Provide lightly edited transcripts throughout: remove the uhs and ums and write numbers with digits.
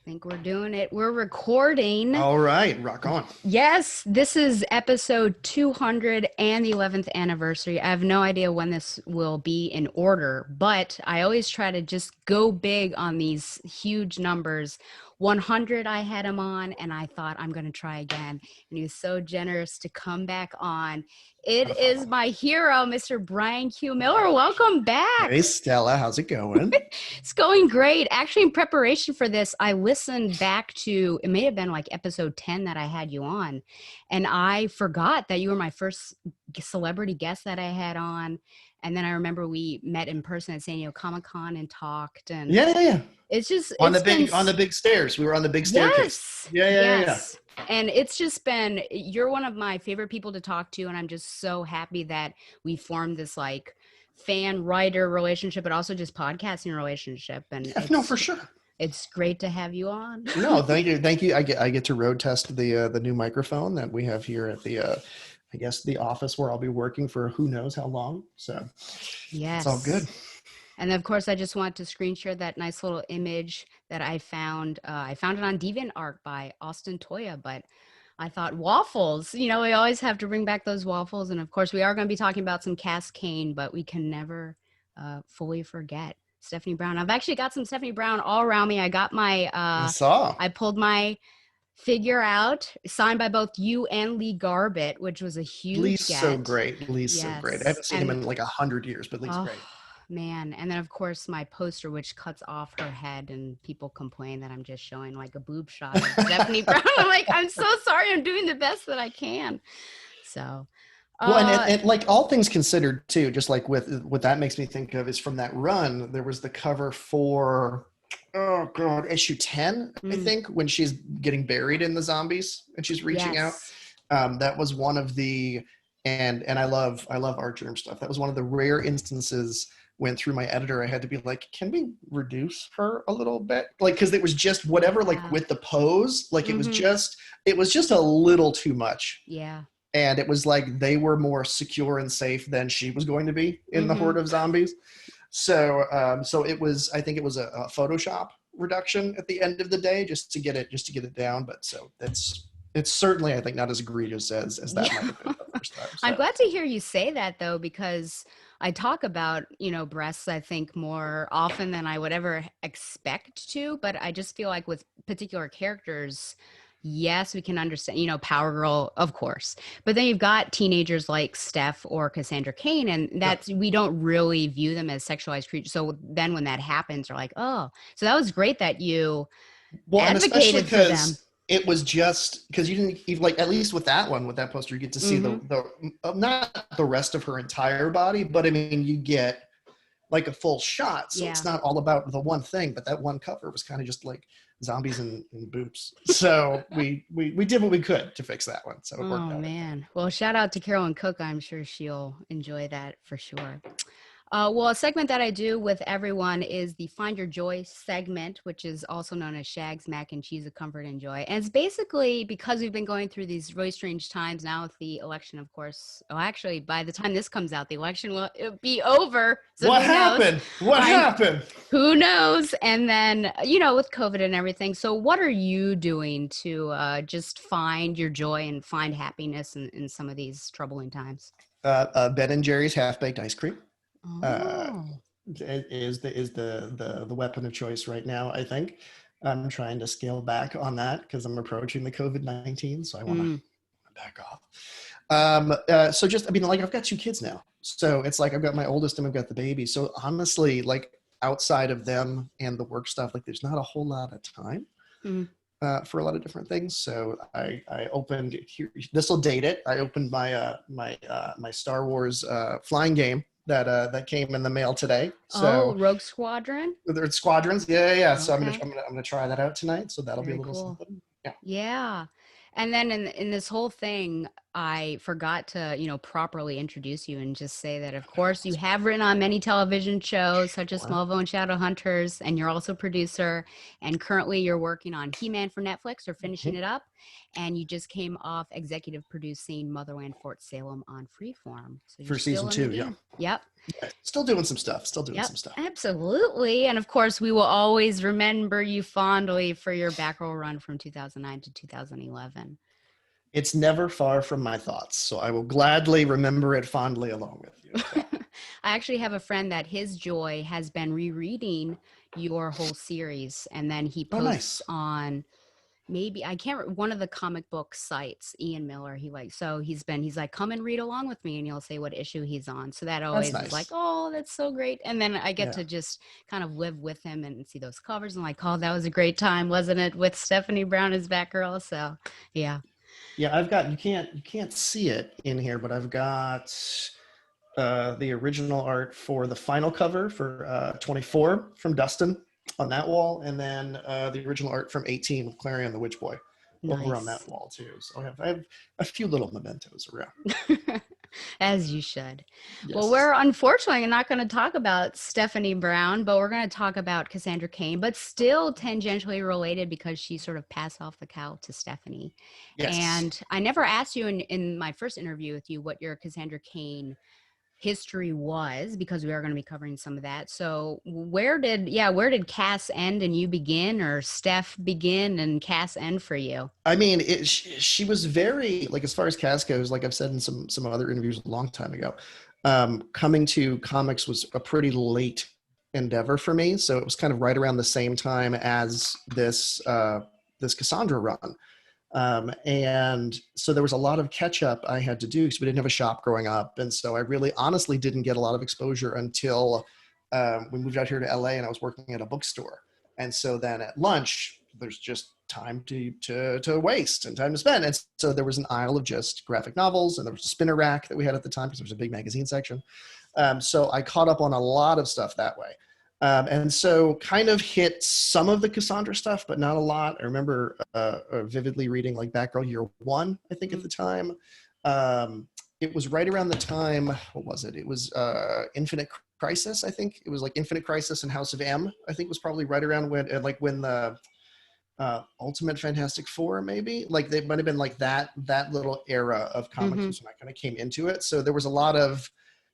Think we're doing it. We're recording. All right, rock on. Yes, this is episode 200 and the 11th anniversary. I have no idea when this will be in order, but I always try to just go big on these huge numbers. 100, I had him on, and I thought I'm going to try again. And he was so generous to come back on. It is my hero, Mr. Bryan Q. Miller. Welcome Hey, back. Stella, how's it going? It's going great. Actually, in preparation for this, I listened back to it may have been like episode 10 that I had you on, and I forgot that you were my first celebrity guest that I had on. And then I remember we met in person at San Diego Comic-Con and talked, and Yeah. it's just On the it's been big on the big stairs. We were on the big staircase. yes, Yeah. yes. And it's just been you're one of my favorite people to talk to, and I'm just so happy that we formed this like fan writer relationship, but also just podcasting relationship. And Yeah, no, for sure. it's great to have you on. No, thank you. I get to road test the new microphone that we have here at the I guess the office where I'll be working for who knows how long. So it's all good. Yes. And of course, I just want to screen share that nice little image that I found. I found it on DeviantArt by Austin Toya, but I thought waffles, we always have to bring back those waffles. And of course, we are going to be talking about some Cass Kane, but we can never fully forget Stephanie Brown. I've actually got some Stephanie Brown all around me. I got I saw. I pulled my figure out, signed by both you and Lee Garbett, which was a Lee's huge so get. great. Lee's so great. I Yes. haven't seen him And in like 100 years, but Lee's oh great. man. And then of course my poster, which cuts off her head, and people complain that I'm just showing like a boob shot of Stephanie Brown. I'm like, I'm so sorry. I'm doing the best that I can. So Well, and like all things considered too, just like with what that makes me think of is from that run, there was the cover for, oh God, issue 10, I mm, think, when she's getting buried in the zombies and she's reaching out. yes. That was one of the, and I love art germ stuff. That was one of the rare instances when through my editor, I had to be like, can we reduce her a little bit? Like, cause it was just whatever, like Yeah. with the pose, like Hmm. it was just a little too much, Yeah. and it was like they were more secure and safe than she was going to be in the Hmm. horde of zombies. So it was, I think it was a Photoshop reduction at the end of the day, just to get it down. But so it's certainly, I think, not as egregious as that might Yeah. have been the first time. I'm So glad to hear you say that though, because I talk about, breasts, I think more often than I would ever expect to, but I just feel like with particular characters, yes, we can understand, Power Girl, of course. But then you've got teenagers like Steph or Cassandra Cain, and yeah. that's we don't really view them as sexualized creatures. So then when that happens, you're like, oh, so that was great that you Well, and especially advocated for them. because it was just because you didn't even, like, at least with that one, with that poster, you get to see Hmm. the not the rest of her entire body, but I mean, you get like a full shot. So Yeah. it's not all about the one thing, but that one cover was kind of just like zombies and boobs. So we did what we could to fix that one. So it Oh worked out. man. Well, shout out to Carolyn Cook. I'm sure she'll enjoy that for sure. Well, a segment that I do with everyone is the Find Your Joy segment, which is also known as Shag's Mac and Cheese of Comfort and Joy. And it's basically because we've been going through these really strange times now with the election, of course. Oh, actually, by the time this comes out, the election will be over. So What who knows? happened? What I happened? Who knows? And then, with COVID and everything. So, what are you doing to just find your joy and find happiness in some of these troubling times? Ben and Jerry's half baked ice cream. Uh, Oh. is the weapon of choice right now. I think I'm trying to scale back on that because I'm approaching the COVID-19, so I want to Mm. back off. So just, I mean, like I've got two kids now, so it's like I've got my oldest and I've got the baby. So honestly, like outside of them and the work stuff, like there's not a whole lot of time Mm. for a lot of different things. So I opened here. This will date it. I opened my Star Wars flying game that came in the mail today. Oh, So Rogue Squadron? there's squadrons. Yeah. So Okay. I'm gonna try that out tonight. So that'll be a Very little cool. something. Yeah. Yeah. And then in this whole thing, I forgot to, properly introduce you and just say that, of course, you have written on many television shows such as Sure. Smallville and Shadowhunters, and you're also producer. And currently, you're working on He-Man for Netflix or finishing Mhm. it up. And you just came off executive producing Motherland Fort Salem on Freeform. So you're For still season in the 2, yeah. game. Yep. Yeah, still doing some stuff. Still doing Yep, some stuff. absolutely. And of course, we will always remember you fondly for your Batgirl run from 2009 to 2011. It's never far from my thoughts, so I will gladly remember it fondly along with you. So. I actually have a friend that his joy has been rereading your whole series, and then he Oh, posts nice. on maybe I can't one of the comic book sites, Ian Miller. He's like, come and read along with me, and he'll say what issue he's on. So that That's always is like, nice. oh, that's so great. And then I get Yeah. to just kind of live with him and see those covers and like, oh, that was a great time, wasn't it, with Stephanie Brown as Batgirl? So yeah, Yeah, I've got you can't see it in here, but I've got the original art for the final cover for 24 from Dustin on that wall, and then the original art from 18 with Clarion the Witch Boy over on that nice. wall too. So I have a few little mementos around. As you should. Well, Yes. we're unfortunately not going to talk about Stephanie Brown, but we're going to talk about Cassandra Cain, but still tangentially related because she sort of passed off the cow to Stephanie. Yes. And I never asked you in my first interview with you what your Cassandra Cain history was, because we are going to be covering some of that. So where did Cass end and you begin, or Steph begin and Cass end for you? I mean, she was very, like, as far as Cass goes, like I've said in some other interviews a long time ago. Coming to comics was a pretty late endeavor for me, so it was kind of right around the same time as this Cassandra run. And so there was a lot of catch up I had to do because we didn't have a shop growing up. And so I really honestly didn't get a lot of exposure until we moved out here to LA and I was working at a bookstore. And so then at lunch, there's just time to waste and time to spend. And so there was an aisle of just graphic novels, and there was a spinner rack that we had at the time because there was a big magazine section. So I caught up on a lot of stuff that way. And so kind of hit some of the Cassandra stuff, but not a lot. I remember vividly reading like Batgirl Year One, I think at the time. It was right around the time, what was it? It was Infinite Crisis, I think. It was like Infinite Crisis and House of M, I think was probably right around when the Ultimate Fantastic Four, maybe. Like they might have been like that little era of comics Mm-hmm. was when I kind of came into it. So there was a lot of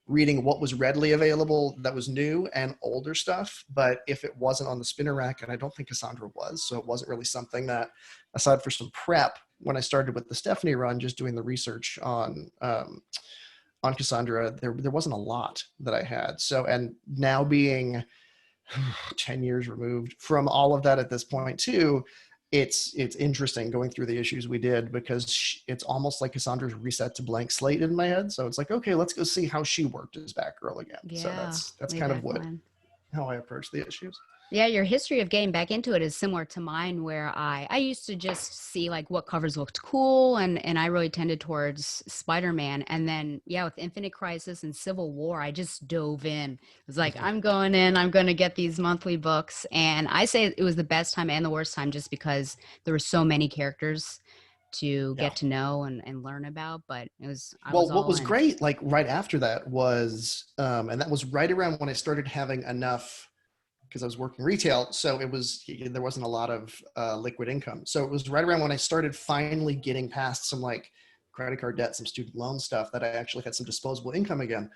reading what was readily available that was new and older stuff. But if it wasn't on the spinner rack, and I don't think Cassandra was, so it wasn't really something that, aside for some prep, when I started with the Stephanie run, just doing the research on Cassandra, there wasn't a lot that I had. So, and now being 10 years removed from all of that at this point too, it's interesting going through the issues we did, because it's almost like Cassandra's reset to blank slate in my head. So it's like, okay, let's go see how she worked as Batgirl again. So Yeah, that's way kind of back what when. how I approach the issues. Yeah, your history of getting back into it is similar to mine, where I used to just see like what covers looked cool, and I really tended towards Spider-Man. And then yeah, with Infinite Crisis and Civil War, I just dove in. It was like, Mhm. I'm going in, I'm going to get these monthly books. And I say it was the best time and the worst time just because there were so many characters to Yeah. get to know and learn about, but I was Well, what all was in. great, like right after that was, and that was right around when I started having enough, because I was working retail, so there wasn't a lot of liquid income. So it was right around when I started finally getting past some like credit card debt, some student loan stuff, that I actually had some disposable income again.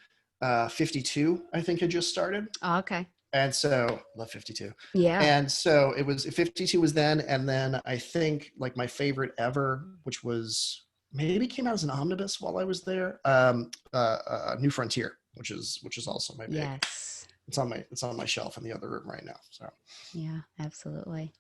52, I think, had just started, Oh, okay. and so love 52. Yeah. And so it was 52 was then, and then I think like my favorite ever, which was maybe came out as an omnibus while I was there, New Frontier, which is also my big. Yes. It's on my shelf in the other room right now. So Yeah, absolutely.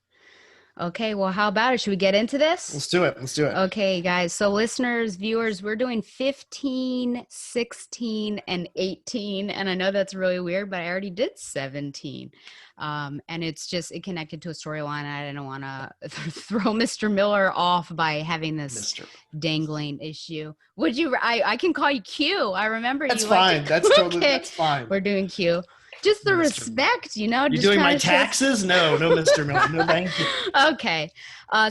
Okay, well, how about it? Should we get into this? let's do it. Let's do it. Okay, guys. So, listeners, viewers, we're doing 15, 16, and 18. And I know that's really weird, but I already did 17. And it connected to a storyline. I didn't want to throw Mr. Miller off by having this Mister. dangling issue. I can call you Q. I remember That's you like to. fine. That's totally Okay, that's fine. we're doing Q. Just the Mr. Miller. respect, you know, You just doing kind my of shows. taxes? No, no, Mr. Miller. No, thank you. Okay.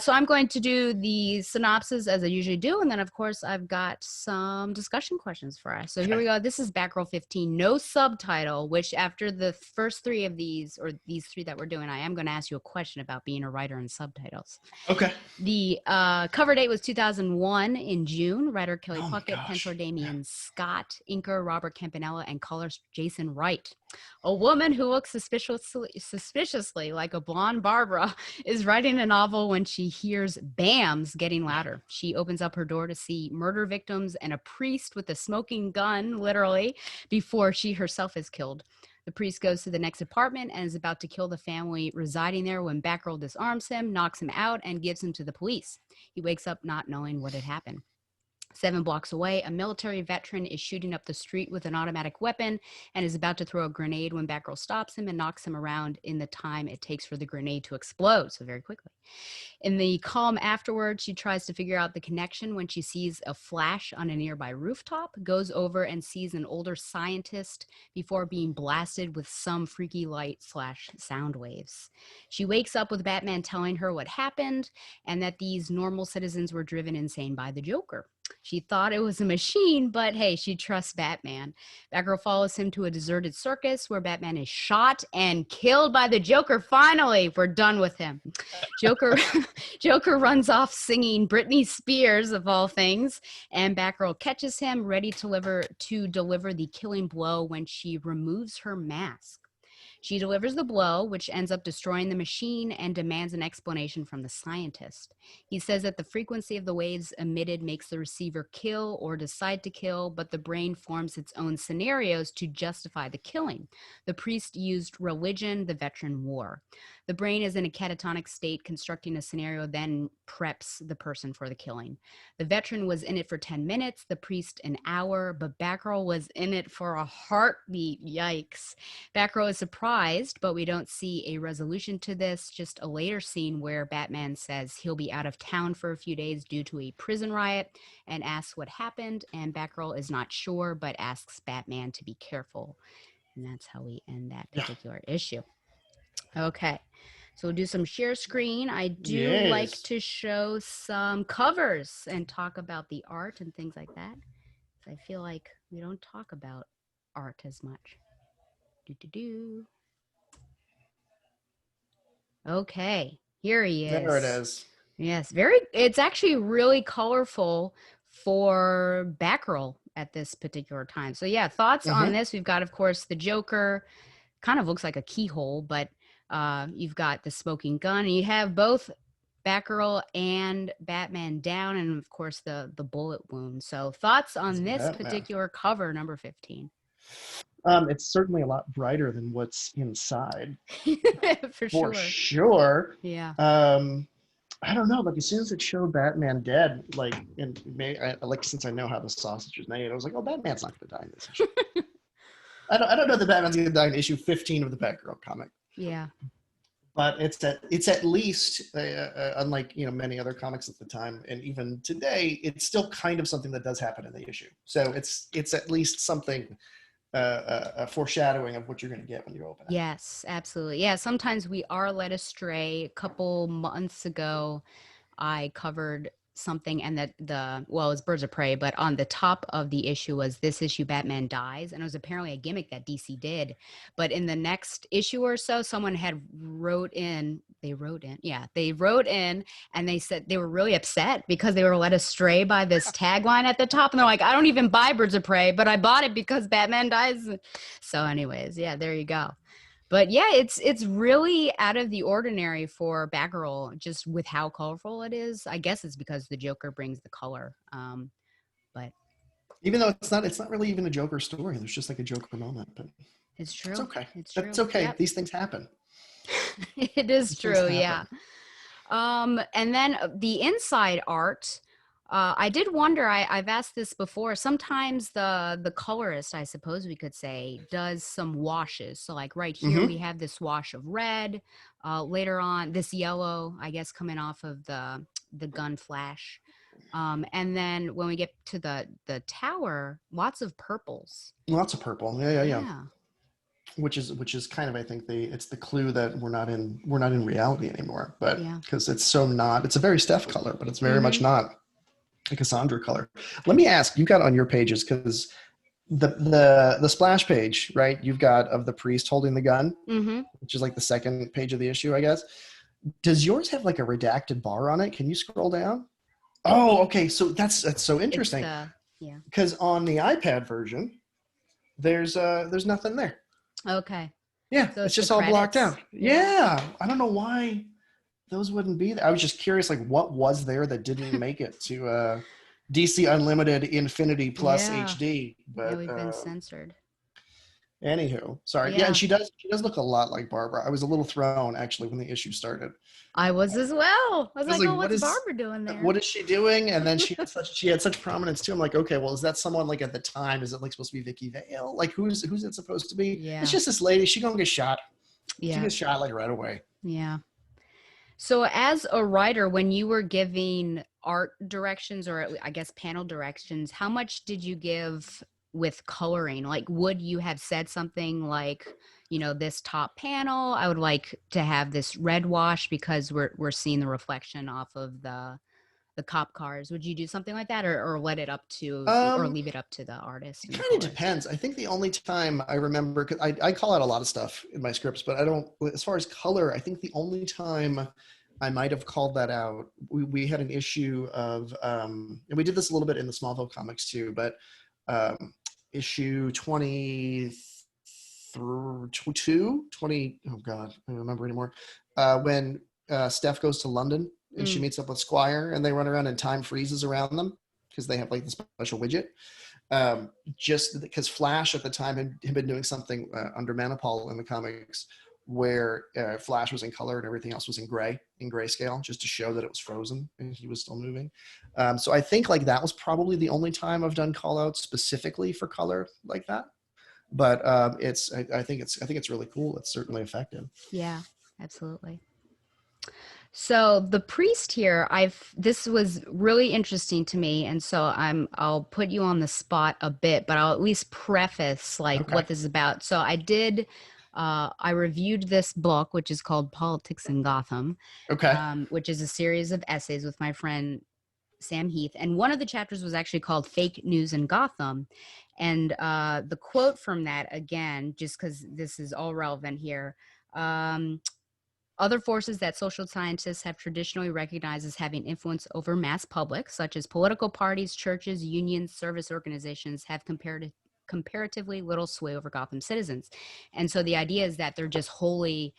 So I'm going to do the synopsis as I usually do. And then, of course, I've got some discussion questions for us. So here Okay. we go. This is Batgirl 15, no subtitle, which after the first three of these, or these three that we're doing, I am going to ask you a question about being a writer and subtitles. Okay. The cover date was 2001 in June. Writer Kelly Oh my Puckett, penciler gosh. Yeah. Damian Scott, inker Robert Campanella, and colorist Jason Wright. A woman who looks suspiciously like a blonde Barbara is writing a novel when she hears BAMs getting louder. She opens up her door to see murder victims and a priest with a smoking gun, literally, before she herself is killed. The priest goes to the next apartment and is about to kill the family residing there when Batgirl disarms him, knocks him out, and gives him to the police. He wakes up not knowing what had happened. 7 blocks away, a military veteran is shooting up the street with an automatic weapon and is about to throw a grenade when Batgirl stops him and knocks him around in the time it takes for the grenade to explode, so very quickly. In the calm afterwards, she tries to figure out the connection when she sees a flash on a nearby rooftop, goes over and sees an older scientist before being blasted with some freaky light / sound waves. She wakes up with Batman telling her what happened and that these normal citizens were driven insane by the Joker. She thought it was a machine, but hey, she trusts Batman. Batgirl follows him to a deserted circus where Batman is shot and killed by the Joker. Finally, we're done with him. Joker Joker runs off singing Britney Spears of all things, and Batgirl catches him, ready to deliver the killing blow when she removes her mask. She delivers the blow, which ends up destroying the machine, and demands an explanation from the scientist. He says that the frequency of the waves emitted makes the receiver kill or decide to kill, but the brain forms its own scenarios to justify the killing. The priest used religion, the veteran war. The brain is in a catatonic state, constructing a scenario, then preps the person for the killing. The veteran was in it for 10 minutes, the priest an hour, but Batgirl was in it for a heartbeat. Yikes. Batgirl is surprised, but we don't see a resolution to this, just a later scene where Batman says he'll be out of town for a few days due to a prison riot and asks what happened, and Batgirl is not sure, but asks Batman to be careful. And that's how we end that Yeah. particular issue. Okay. So we'll do some share screen. I do like Yes. to show some covers and talk about the art and things like that. I feel like we don't talk about art as much. Do. Okay, here he There it is. is. Yes, it's actually really colorful for Batgirl at this particular time. So yeah, thoughts on Mm-hmm. this? We've got, of course, the Joker, kind of looks like a keyhole, but you've got the smoking gun, and you have both Batgirl and Batman down, and of course the bullet wound. So thoughts It's on this Batman. particular cover, number 15? It's certainly a lot brighter than what's inside, For for sure. sure. Yeah. Um, I don't know. Like as soon as it showed Batman dead, like like since I know how the sausage is made, I was like, oh, Batman's not going to die in this issue. I don't know that Batman's going to die in issue 15 of the Batgirl comic, Yeah. but it's at least unlike many other comics at the time, and even today, it's still kind of something that does happen in the issue. So it's at least something a foreshadowing of what you're going to get when you open it. Yes, absolutely. Yeah, sometimes we are led astray. A couple months ago, I covered something, and that well, it was Birds of Prey, but on the top of the issue was "This issue Batman dies," and it was apparently a gimmick that DC did. But in the next issue or so, someone had they wrote in and they said they were really upset because they were led astray by this tagline at the top, and they're like, I don't even buy Birds of Prey, but I bought it because Batman dies. So anyways, yeah, there you go. But yeah, it's really out of the ordinary for Batgirl, just with how colorful it is. I guess it's because the Joker brings the color. But Even though it's not really even a Joker story. There's just like a Joker moment, but it's it's true. okay. It's That's true. okay. Yep. These things happen. It is These things true. Yeah. happen. And then the inside art, I did wonder, I've asked this before. Sometimes the colorist, I suppose we could say, does some washes. So like right here, we Mm-hmm. have this wash of red. Later on, this yellow, I guess, coming off of the gun flash. And then when we get to the tower, lots of purples. Lots of purple. Yeah, yeah, yeah. Yeah. which is kind of, I think, it's the clue that we're not in reality anymore, but Yeah. because it's so not, it's a very Steph color, but it's very much Mm-hmm. not a Cassandra color. Let me ask, you got on your pages, because the splash page, right? You've got of the priest holding the gun, Mm-hmm. which is like the second page of the issue, I guess. Does yours have like a redacted bar on it? Can you scroll down? Oh, okay. So that's so It's interesting, the yeah. because on the iPad version, there's nothing there. Okay. Yeah, So it's it's the just all blocked credits. out. Yeah. Yeah, I don't know why those wouldn't be there. I was just curious, like, what was there that didn't make it to DC Unlimited Infinity Plus Yeah. HD? Yeah, But we've been censored. anywho, sorry. Yeah, and Yeah. she does look a lot like Barbara. I was a little thrown actually when the issue started. I was as well. I was I was like, like, oh, what's Barbara doing there? what is she doing? And then she had such prominence too. I'm like, okay, well, is that someone like at the time? Is it like supposed to be Vicky Vale? Like who's it supposed to be? It's Yeah. just this lady. She gonna get shot. She Yeah. gets shot like right away. Yeah. So as a writer, when you were giving art directions or I guess panel directions, how much did you give with coloring? Like, would you have said something like, this top panel, I would like to have this red wash because we're seeing the reflection off of the cop cars. Would you do something like that, or let it up to, or Um, leave it up to the artist It and the kind of colorist? depends. I think the only time I remember, because I call out a lot of stuff in my scripts, but I don't, as far as color, I think the only time I might have called that out, we had an issue of, and we did this a little bit in the Smallville comics too, but issue 22, 20, oh God, I don't remember anymore, when Steph goes to London and she Mm, meets up with Squire and they run around and time freezes around them because they have like the special widget. Just because Flash at the time had been doing something under Manipul in the comics where Flash was in color and everything else was in grayscale, just to show that it was frozen and he was still moving. So I think like that was probably the only time I've done call outs specifically for color like that. But I think it's really cool. It's certainly effective. yeah, absolutely. So the priest here, this was really interesting to me, and so I'll put you on the spot a bit, but I'll at least preface like Okay. what this is about. So I reviewed this book, which is called Politics in Gotham, Okay. which is a series of essays with my friend Sam Heath, and one of the chapters was actually called "Fake News in Gotham," and the quote from that again, just because this is all relevant here. Um, Other forces that social scientists have traditionally recognized as having influence over mass public, such as political parties, churches, unions, service organizations, have comparatively little sway over Gotham citizens. And so the idea is that they're just wholly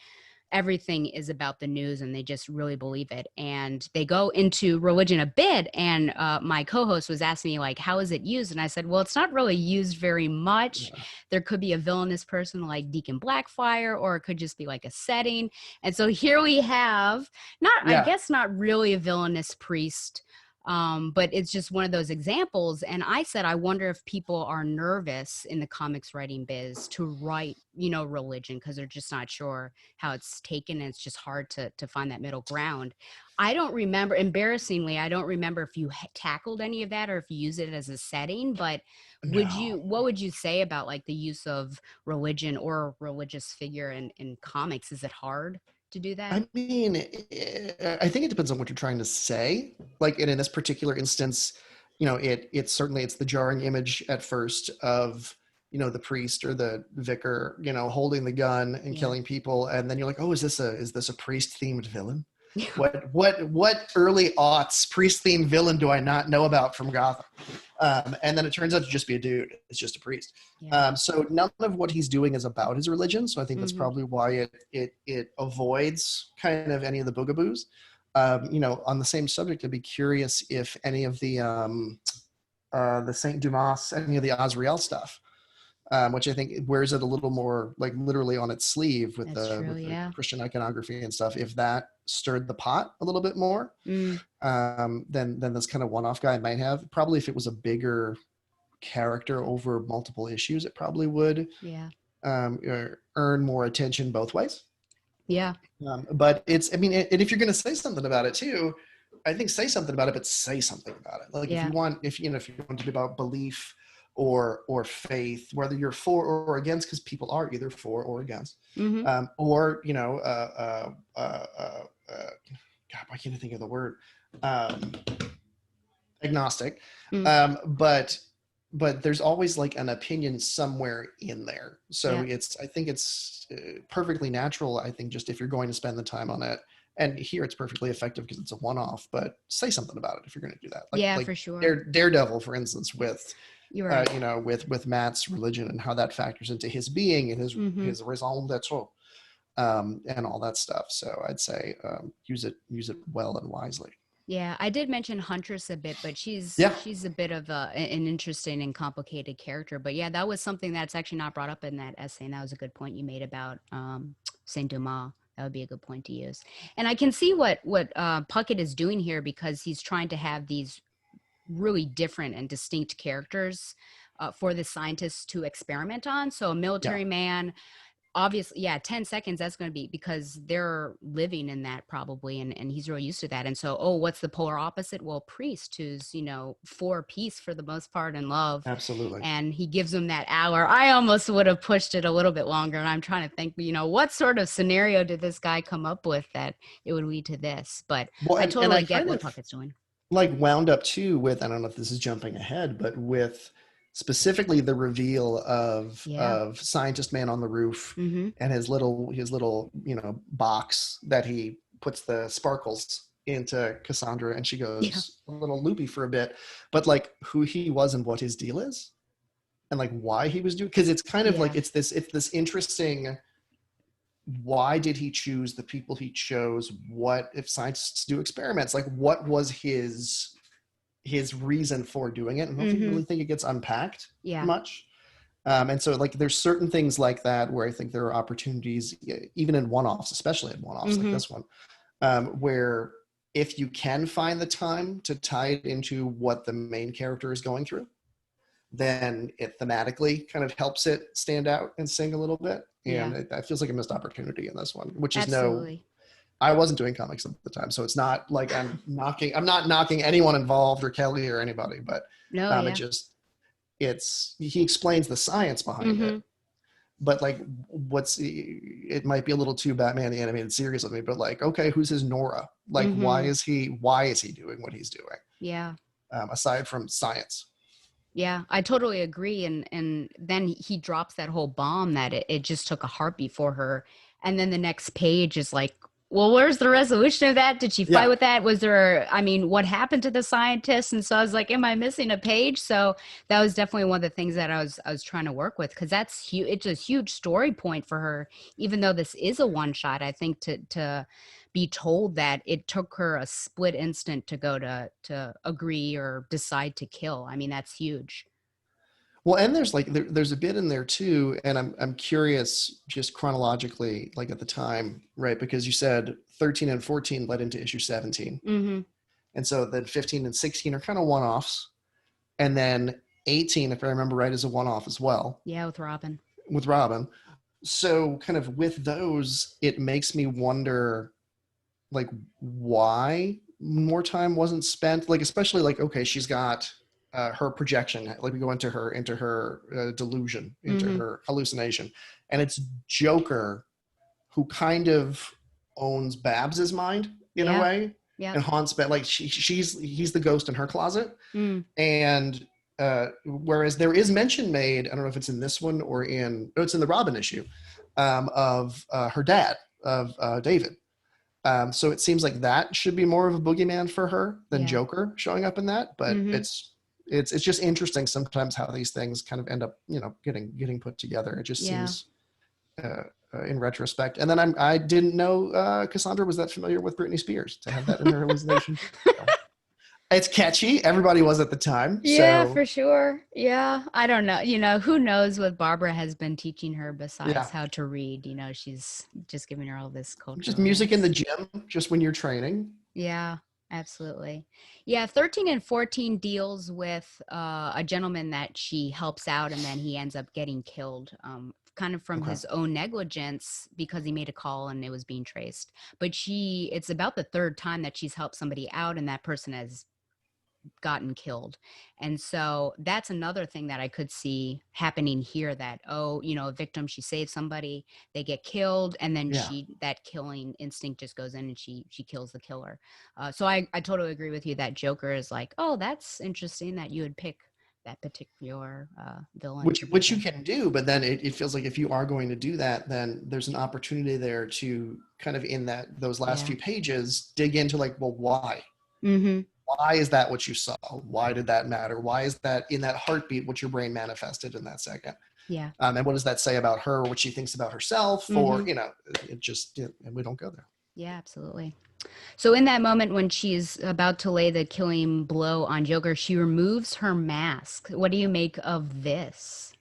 everything is about the news and they just really believe it, and they go into religion a bit. And my co-host was asking me like, how is it used? And I said, well, it's not really used very much. Yeah. There could be a villainous person like Deacon Blackfire, or it could just be like a setting. And so here we have, not, I Yeah. guess not really a villainous priest, but it's just one of those examples. And I said, I wonder if people are nervous in the comics writing biz to write, religion, because they're just not sure how it's taken, and it's just hard to find that middle ground. I don't remember, embarrassingly, I don't remember if you tackled any of that or if you use it as a setting, but No. what would you say about like the use of religion or a religious figure in comics? Is it hard to do that? I mean, I think it depends on what you're trying to say. Like, and in this particular instance, it's certainly it's the jarring image at first of the priest or the vicar, holding the gun and Yeah. killing people, and then you're like, oh, is this a priest themed villain? What early aughts priest themed villain do I not know about from Gotham? And then it turns out to just be a dude. It's just a priest. Yeah. So none of what he's doing is about his religion. So I think that's Hmm. probably why it avoids kind of any of the boogaboos. On the same subject, I'd be curious if any of the Saint Dumas, any of the Azrael stuff, which I think wears it a little more like literally on its sleeve with That's the true. with the Yeah. Christian iconography and stuff. If that stirred the pot a little bit more, Mm, then this kind of one-off guy might have. Probably if it was a bigger character over multiple issues, it probably would yeah. earn more attention both ways. Yeah. But I mean, and if you're going to say something about it too, I think say something about it, but say something about it. Like if Yeah. you want, if you want to be about belief or faith, whether you're for or against, because people are either for or against, Mm-hmm. or God, why can't I think of the word? Um, Agnostic, Mm. but there's always like an opinion somewhere in there. So Yeah. it's I think it's perfectly natural. I think just if you're going to spend the time on it, and here it's perfectly effective because it's a one-off. But say something about it if you're going to do that. Yeah, Like for sure. Daredevil, for instance, with You're right. with Matt's religion and how that factors into his being and Mm-hmm. his raison d'être, and all that stuff. So I'd say use it well and wisely. Yeah, I did mention Huntress a bit, but Yeah, she's a bit of an interesting and complicated character. But yeah, that was something that's actually not brought up in that essay, and that was a good point you made about Saint Dumas. That would be a good point to use. And I can see what Puckett is doing here because he's trying to have these really different and distinct characters for the scientists to experiment on. So a yeah, military man, obviously, yeah, 10 seconds, that's going to be because they're living in that probably, and he's really used to that. And so, oh, what's the polar opposite? Well, priest, who's, for peace for the most part and love, absolutely. and he gives them that hour. I almost would have pushed it a little bit longer, and I'm trying to think, what sort of scenario did this guy come up with that it would lead to this? But Well, I and I totally get kind what of Puckett's doing. like wound up too with, I don't know if this is jumping ahead, but with specifically the reveal Yeah. of scientist man on the roof Mm-hmm. and his little box that he puts the sparkles into Cassandra, and she Yeah. goes a little loopy for a bit, but like who he was and what his deal is and like why he was doing, because it's kind of like Yeah. it's this interesting, why did he choose the people he chose? What if scientists do experiments? Like what was his reason for doing it? And I don't Mm-hmm. really think it gets unpacked Yeah. much. And so like there's certain things like that where I think there are opportunities, even in one-offs, especially in one-offs like Mm-hmm. this one, where if you can find the time to tie it into what the main character is going through, then it thematically kind of helps it stand out and sing a little bit. And Yeah. that feels like a missed opportunity in this one, which is no, Absolutely. I wasn't doing comics at the time, so it's not like I'm not knocking anyone involved or Kelly or anybody, but No, it yeah. just, he explains the science behind Mm-hmm. it. But like, it might be a little too Batman the animated series with me, but like, okay, who's his Nora? Like, Mm-hmm. why is he doing what he's doing? Yeah. Aside from science. Yeah, I totally agree. And then he drops that whole bomb that it just took a heartbeat for her. And then the next page is like, well, where's the resolution of that? Did she fight Yeah, with that? Was there, I mean, what happened to the scientists? And so I was like, am I missing a page? So that was definitely one of the things that I was trying to work with because that's huge. It's a huge story point for her, even though this is a one shot. I think to be told that it took her a split instant to go to agree or decide to kill. I mean, that's huge. well, and there's like there's a bit in there too, and I'm curious just chronologically, like at the time, right? Because you said 13 and 14 led into issue 17, Mm-hmm. and so then 15 and 16 are kind of one-offs, and then 18, if I remember right, is a one-off as well Yeah, with Robin. with Robin. So kind of with those, it makes me wonder like why more time wasn't spent, like especially like, okay, she's got her projection, like we go into her delusion, into Mm-hmm. her hallucination, and it's Joker who kind of owns Babs's mind in a Yeah. way Yeah. and haunts, but like he's the ghost in her closet. Mm. And whereas there is mention made, I don't know if it's in this one or it's in the Robin issue, of her dad, of David. So it seems like that should be more of a boogeyman for her than Yeah. Joker showing up in that. But Mm-hmm. it's just interesting sometimes how these things kind of end up, getting put together. It just Yeah. seems in retrospect. And then I didn't know Cassandra was that familiar with Britney Spears to have that in her hallucination. So, it's catchy. Everybody was at the time. Yeah, So for sure. Yeah. I don't know. Who knows what Barbara has been teaching her besides yeah, how to read. She's just giving her all this just cultural music in the hints. gym, just when you're training. Yeah, absolutely. Yeah, 13 and 14 deals with a gentleman that she helps out and then he ends up getting killed, kind of from Okay. his own negligence because he made a call and it was being traced. But it's about the third time that she's helped somebody out and that person has gotten killed. And so that's another thing that I could see happening here, that, oh, a victim, she saves somebody, they get killed, and then Yeah. that killing instinct just goes in and she kills the killer. So I totally agree with you that Joker is like, oh, that's interesting that you would pick that particular villain to be Which you the. can do, but then it feels like if you are going to do that, then there's an opportunity there to kind of in those last Yeah. few pages dig into like, well, why? Mm-hmm. Why is that what you saw? Why did that matter? Why is that in that heartbeat what your brain manifested in that second? Yeah. And what does that say about her? What she thinks about herself? Or Mm-hmm. and we don't go there. Yeah, absolutely. So in that moment when she's about to lay the killing blow on Joker, she removes her mask. What do you make of this?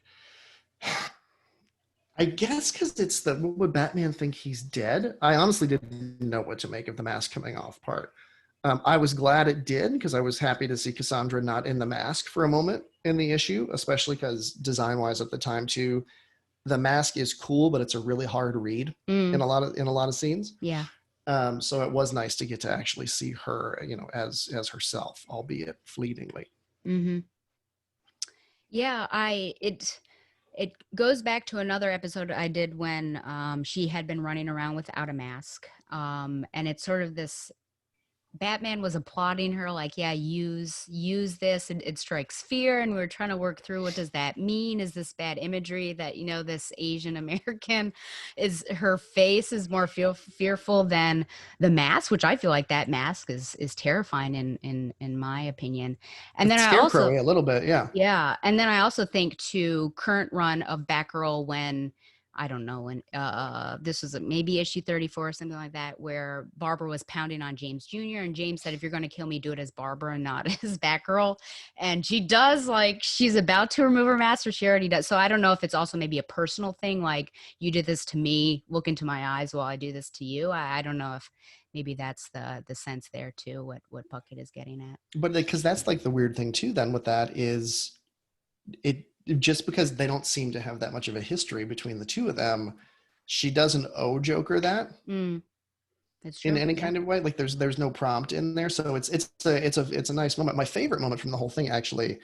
I guess because it's would Batman think he's dead? I honestly didn't know what to make of the mask coming off part. I was glad it did because I was happy to see Cassandra not in the mask for a moment in the issue, especially because design-wise at the time too, the mask is cool, but it's a really hard read Mm, in a lot of scenes. yeah. So it was nice to get to actually see her, as herself, albeit fleetingly. Mm-hmm. Yeah, it goes back to another episode I did when she had been running around without a mask. And it's sort of this Batman was applauding her, like, yeah, use this. It strikes fear, and we're trying to work through, what does that mean? Is this bad imagery that, this Asian American, is her face is more fearful than the mask, which I feel like that mask is terrifying in my opinion. And then It's I also, scarecrowy a little bit, yeah. yeah, and then I also think to current run of Batgirl, when I don't know when this was maybe issue 34 or something like that, where Barbara was pounding on James Jr. and James said, if you're going to kill me, do it as Barbara and not as Batgirl. And she does, like, she's about to remove her mask, or she already does. So I don't know if it's also maybe a personal thing, like, you did this to me, look into my eyes while I do this to you. I don't know if maybe that's the sense there too, what Puckett is getting at. But because that's like the weird thing too, then with that is it just because they don't seem to have that much of a history between the two of them, she doesn't owe Joker that Mm, that's in true. any Yeah. kind of way. Like there's no prompt in there, so it's a nice moment. My favorite moment from the whole thing actually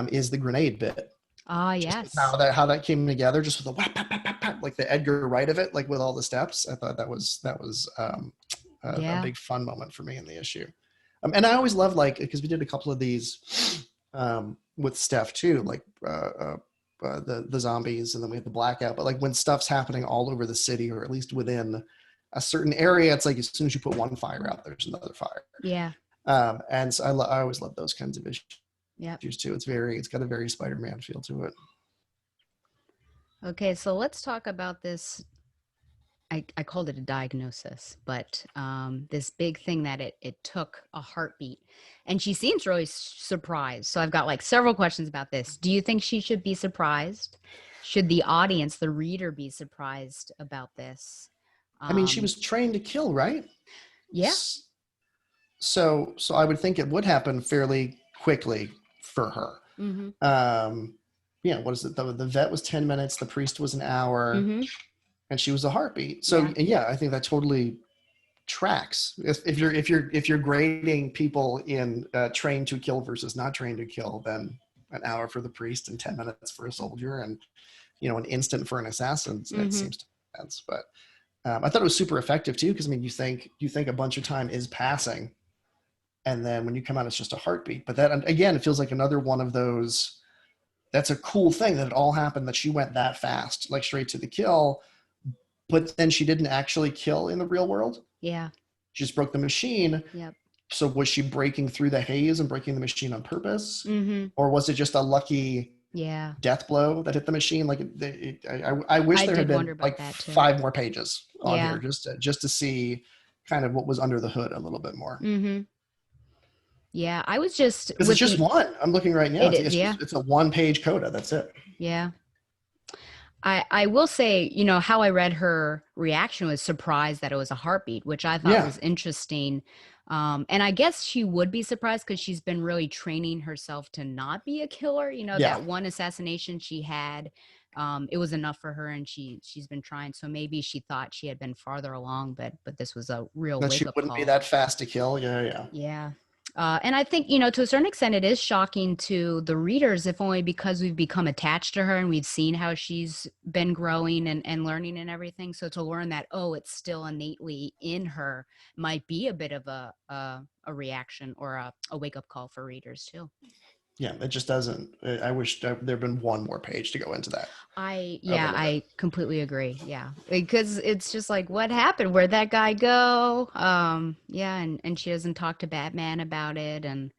is the grenade bit. Ah, Just yes. how that came together, just with the whap, whap, whap, whap, like the Edgar Wright of it, like with all the steps. I thought that was a Yeah. big fun moment for me in the issue. And I always love, like, because we did a couple of these with Steph too, like the zombies, and then we had the blackout. But like when stuff's happening all over the city, or at least within a certain area, it's like as soon as you put one fire out, there's another fire. Yeah. And so I always love those kinds of Yep. issues too. It's got a very Spider-Man feel to it. Okay, so let's talk about this. I called it a diagnosis, but this big thing that it took a heartbeat. And she seems really surprised. So I've got like several questions about this. Do you think she should be surprised? Should the audience, the reader, be surprised about this? I mean, she Um, was trained to kill, right? yeah. So I would think it would happen fairly quickly for her. Mm-hmm. Um, yeah, what is it? The vet was 10 minutes, the priest was an hour, Mm-hmm. and she was a heartbeat. So Yeah. yeah, I think that totally tracks. If you're grading people in trained to kill versus not trained to kill, then an hour for the priest and 10 minutes for a soldier, and an instant for an assassin, it Mm-hmm. seems to make sense. But I thought it was super effective too, because I mean, you think a bunch of time is passing, and then when you come out, it's just a heartbeat. But that, again, it feels like another one of those. That's a cool thing that it all happened, that she went that fast, like straight to the kill. But then she didn't actually kill in the real world. Yeah. She just broke the machine. Yep. So was she breaking through the haze and breaking the machine on purpose, Mm-hmm. or was it just a lucky Yeah. death blow that hit the machine? Like, I wish I there had did been wonder about like that too. 5 more pages on Yeah. here, just to see kind of what was under the hood a little bit more. Mm-hmm. Yeah. I was just Because it's with just the. one. I'm looking right now. It is. Yeah. It's a 1-page coda. That's it. Yeah. I will say, how I read her reaction was surprised that it was a heartbeat, which I thought Yeah. was interesting. And I guess she would be surprised because she's been really training herself to not be a killer. Yeah. That one assassination she had, it was enough for her, and she's been trying. So maybe she thought she had been farther along, but this was a real That she wake up wouldn't be call. that fast to kill. Yeah. Yeah. Yeah. And I think, you know, to a certain extent, it is shocking to the readers, if only because we've become attached to her and we've seen how she's been growing and learning and everything. So to learn that, oh, it's still innately in her might be a bit of a reaction or a wake up call for readers too. Yeah, it just doesn't. I wish there'd been one more page to go into that a Yeah, little bit. I completely agree. Yeah. Because it's just like, what happened? Where'd that guy go? Yeah, and she doesn't talk to Batman about it. And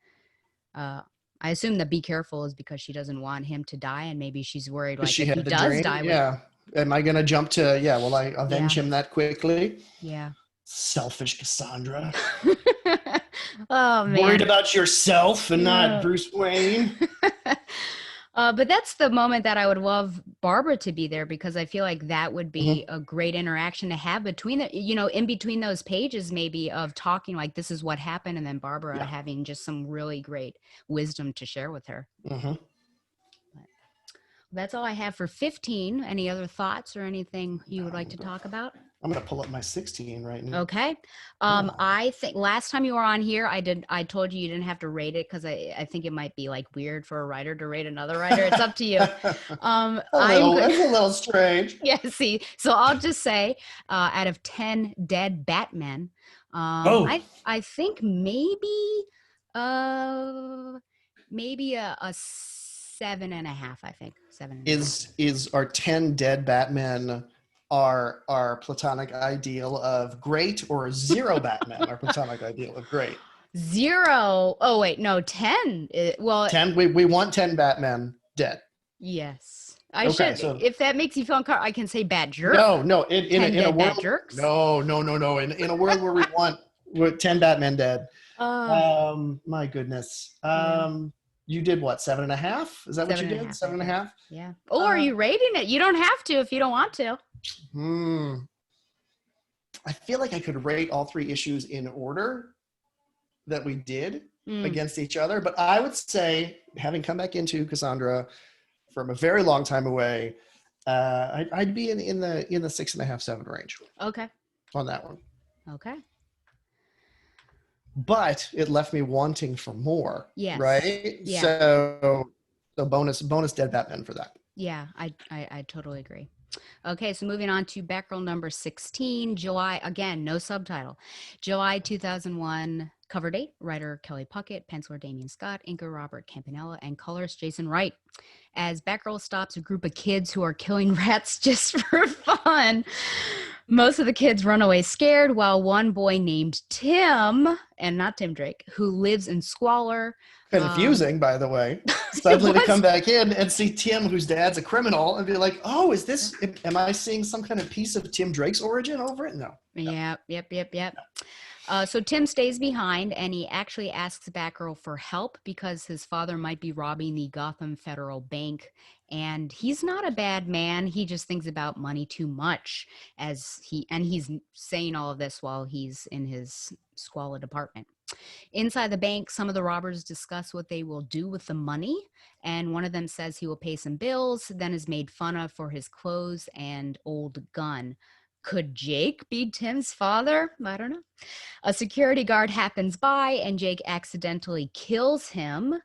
Uh, I assume that be careful is because she doesn't want him to die, and maybe she's worried Because like she if he had the does dream. die, what? Yeah. Am I going to jump to, yeah, will I avenge Yeah, him that quickly? yeah. Selfish Cassandra. Oh Worried man. about yourself and not Yeah. Bruce Wayne. But that's the moment that I would love Barbara to be there because I feel like that would be Hmm. a great interaction to have between the, you know, in between those pages, maybe of talking like this is what happened, and then Barbara Yeah. having just some really great wisdom to share with her. Hmm. But that's all I have for 15. Any other thoughts or anything you would like to talk about? I'm going to pull up my 16 right Okay. now. I think last time you were on here, I told you you didn't have to rate it because I think it might be like weird for a writer to rate another writer. It's up to you. I'm good. It's a little strange. Yeah, see. So I'll just say, out of 10 dead Batmen, Oh, I think uh maybe a 7.5, I think. 7.5. is our 10 dead Batmen our platonic ideal of great, or zero Batman our platonic ideal of great? 0. Oh wait, no, 10. Well, 10, we want 10 Batmen dead. yes. I Okay, should, so if that makes you feel uncomfortable, I can say bad jerk. no, 10 in a dead bad world, jerks. no, in a world where we want with 10 Batmen dead. Uh, My goodness. yeah. You did what, 7.5? Is that what Seven you and a did? half, I Seven and a think. half? Yeah. Oh, are Uh, you rating it? You don't have to if you don't want to. hmm. I feel like I could rate all three issues in order that we did Mm, against each other, but I would say, having come back into Cassandra from a very long time away, I'd be in the 6.5, 7 range okay. on that one. Okay. But it left me wanting for more, Yes. right? Yeah. So bonus dead Batman for that. Yeah. I totally agree. Okay, so moving on to Batgirl number 16, July, again, no subtitle. July 2001, cover date, writer Kelly Puckett, penciler Damian Scott, inker Robert Campanella, and colorist Jason Wright. As Batgirl stops a group of kids who are killing rats just for fun, most of the kids run away scared, while one boy named Tim, and not Tim Drake, who lives in squalor. Um, Confusing, by the way. it Suddenly to was. come back in and see Tim, whose dad's a criminal, and be like, "Oh, is this? Am I seeing some kind of piece of Tim Drake's origin over it?" No, no. Yep. So Tim stays behind and he actually asks Batgirl for help because his father might be robbing the Gotham Federal Bank. And he's not a bad man. He just thinks about money too much he's saying all of this while he's in his squalid apartment. Inside the bank, some of the robbers discuss what they will do with the money, and one of them says he will pay some bills, then is made fun of for his clothes and old gun. Could Jake be Tim's father? I don't know. A security guard happens by and Jake accidentally kills him.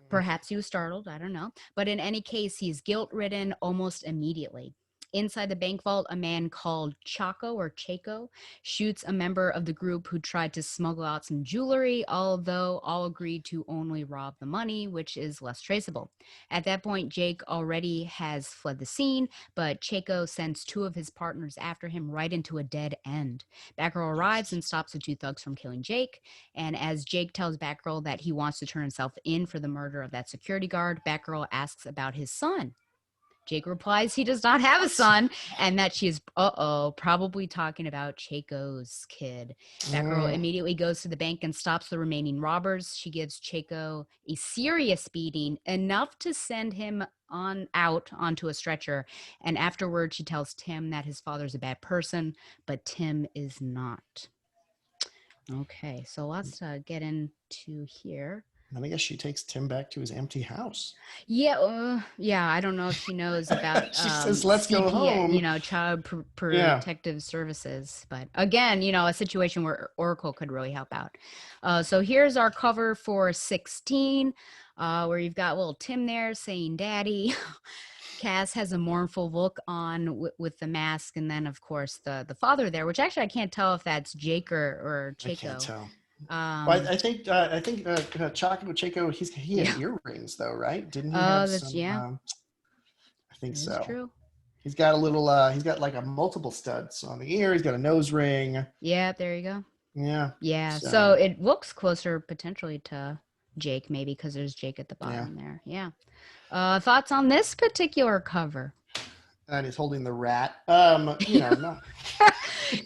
Perhaps he was startled, I don't know. But in any case, he's guilt ridden almost immediately. Inside the bank vault, a man called Chaco shoots a member of the group who tried to smuggle out some jewelry, although all agreed to only rob the money, which is less traceable. At that point, Jake already has fled the scene, but Chaco sends two of his partners after him right into a dead end. Batgirl arrives Jesus. and stops the two thugs from killing Jake. And as Jake tells Batgirl that he wants to turn himself in for the murder of that security guard, Batgirl asks about his son. Jake replies he does not have a What? son and that she is, probably talking about Chaco's kid. Batgirl Mm. immediately goes to the bank and stops the remaining robbers. She gives Chaco a serious beating, enough to send him out onto a stretcher. And afterward, she tells Tim that his father's a bad person, but Tim is not. Okay, so let's get into here. then I guess she takes Tim back to his empty house. Yeah, yeah. I don't know if she knows about She says, "Let's go CP, home." Child Yeah. Protective Services. But again, a situation where Oracle could really help out. So here's our cover for 16, where you've got little Tim there saying "Daddy." Cass has a mournful look on with the mask, and then of course the father there, which actually I can't tell if that's Jake or I can't Chaco. tell. Well, Um, I think Choco Chico, he had yeah. earrings though, right? Didn't he Oh, have that's some? yeah. I think That is so. true. He's got a little. He's got like a multiple studs on the ear. He's got a nose ring. Yeah, there you go. Yeah. Yeah, so So it looks closer potentially to Jake, maybe because there's Jake at the yeah, bottom there. Yeah. Thoughts on this particular cover? and he's holding the rat. No.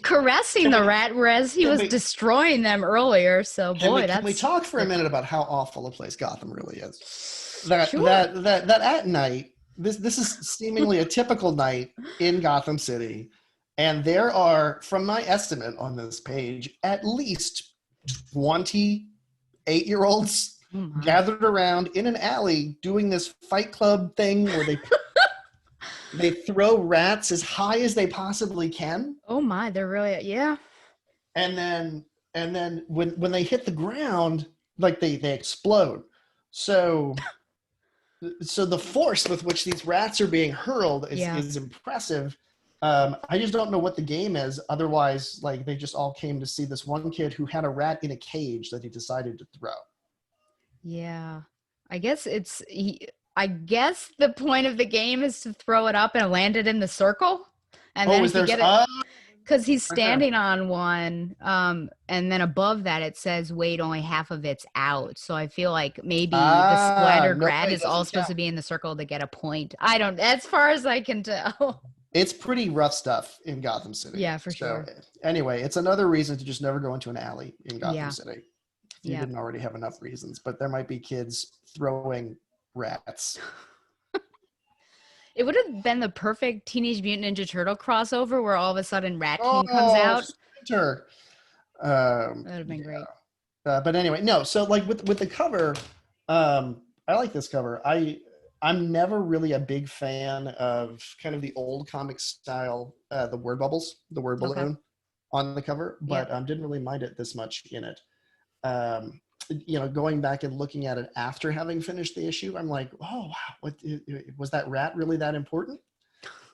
Caressing Can the we? rat, whereas he Can was we? destroying them earlier. So Can we? boy, Can we that's talk for a minute different. about how awful a place Gotham really is? That Sure. that that that at night. This is seemingly a typical night in Gotham City, and there are, from my estimate on this page, at least 28-year-olds Oh my. gathered around in an alley doing this Fight Club thing where they throw rats as high as they possibly can, Oh my, they're really yeah. and then when they hit the ground, like they explode. So the force with which these rats are being hurled Yeah. is impressive. I just don't know what the game is. Otherwise, like they just all came to see this one kid who had a rat in a cage that he decided to throw. Yeah. I guess I guess the point of the game is to throw it up and land it in the circle. And then Oh, is if you there's get it because he's okay. standing on one, and then above that it says wait, only half of it's out. So I feel like maybe the splattered No, rat it is all doesn't supposed count. to be in the circle to get a point. I don't, as far as I can tell. It's pretty rough stuff in Gotham City. Yeah, for So sure. anyway, it's another reason to just never go into an alley in Gotham Yeah. City. If you Yeah. didn't already have enough reasons, but there might be kids throwing rats. It would have been the perfect Teenage Mutant Ninja Turtle crossover where all of a sudden Rat King comes Oh, out. Splinter. Um, That would have been great. but anyway, no. So like with the cover, I like this cover. I'm never really a big fan of kind of the old comic style, the word bubbles, the word Okay. balloon on the cover, but Yep. didn't really mind it this much in it. Going back and looking at it after having finished the issue, I'm like, oh wow, was that rat really that important?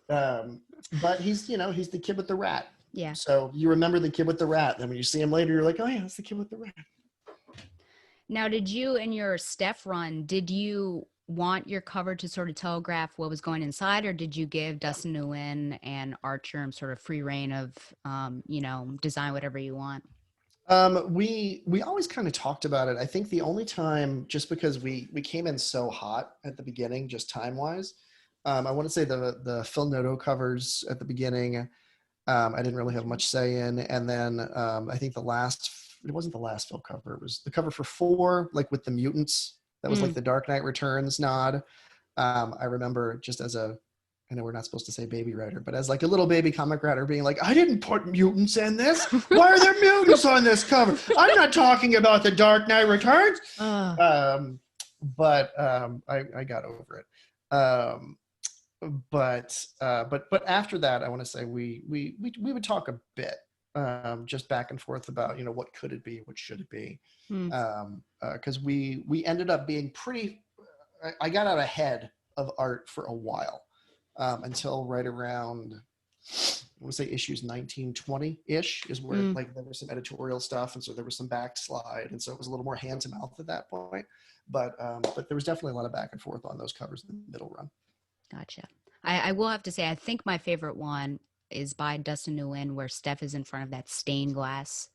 But he's the kid with the rat. Yeah. So you remember the kid with the rat. Then when you see him later, you're like, oh yeah, that's the kid with the rat. Now, did you, in your Steph run, did you want your cover to sort of telegraph what was going inside, or did you give Dustin Nguyen and Archer sort of free reign of, design whatever you want? We always kind of talked about it. I think the only time, just because we came in so hot at the beginning, just time wise, I want to say the Phil Noto covers at the beginning. I didn't really have much say in, and then I think it wasn't the last Phil cover. It was the cover for 4, like with the mutants. That was like Mm. the Dark Knight Returns nod. I remember just as I know we're not supposed to say baby writer, but as like a little baby comic writer being like, I didn't put mutants in this. Why are there mutants on this cover? I'm not talking about the Dark Knight Returns. Uh, I got over it. But after that, I want to say we would talk a bit, just back and forth about what could it be, what should it be, mm. because we ended up being pretty. I got out ahead of art for a while, until right around, I want to say issues 1920-ish is where Mm. like there was some editorial stuff, and so there was some backslide, and so it was a little more hand to mouth at that point. But there was definitely a lot of back and forth on those covers in the middle run. Gotcha. I will have to say, I think my favorite one is by Dustin Nguyen, where Steph is in front of that stained glass.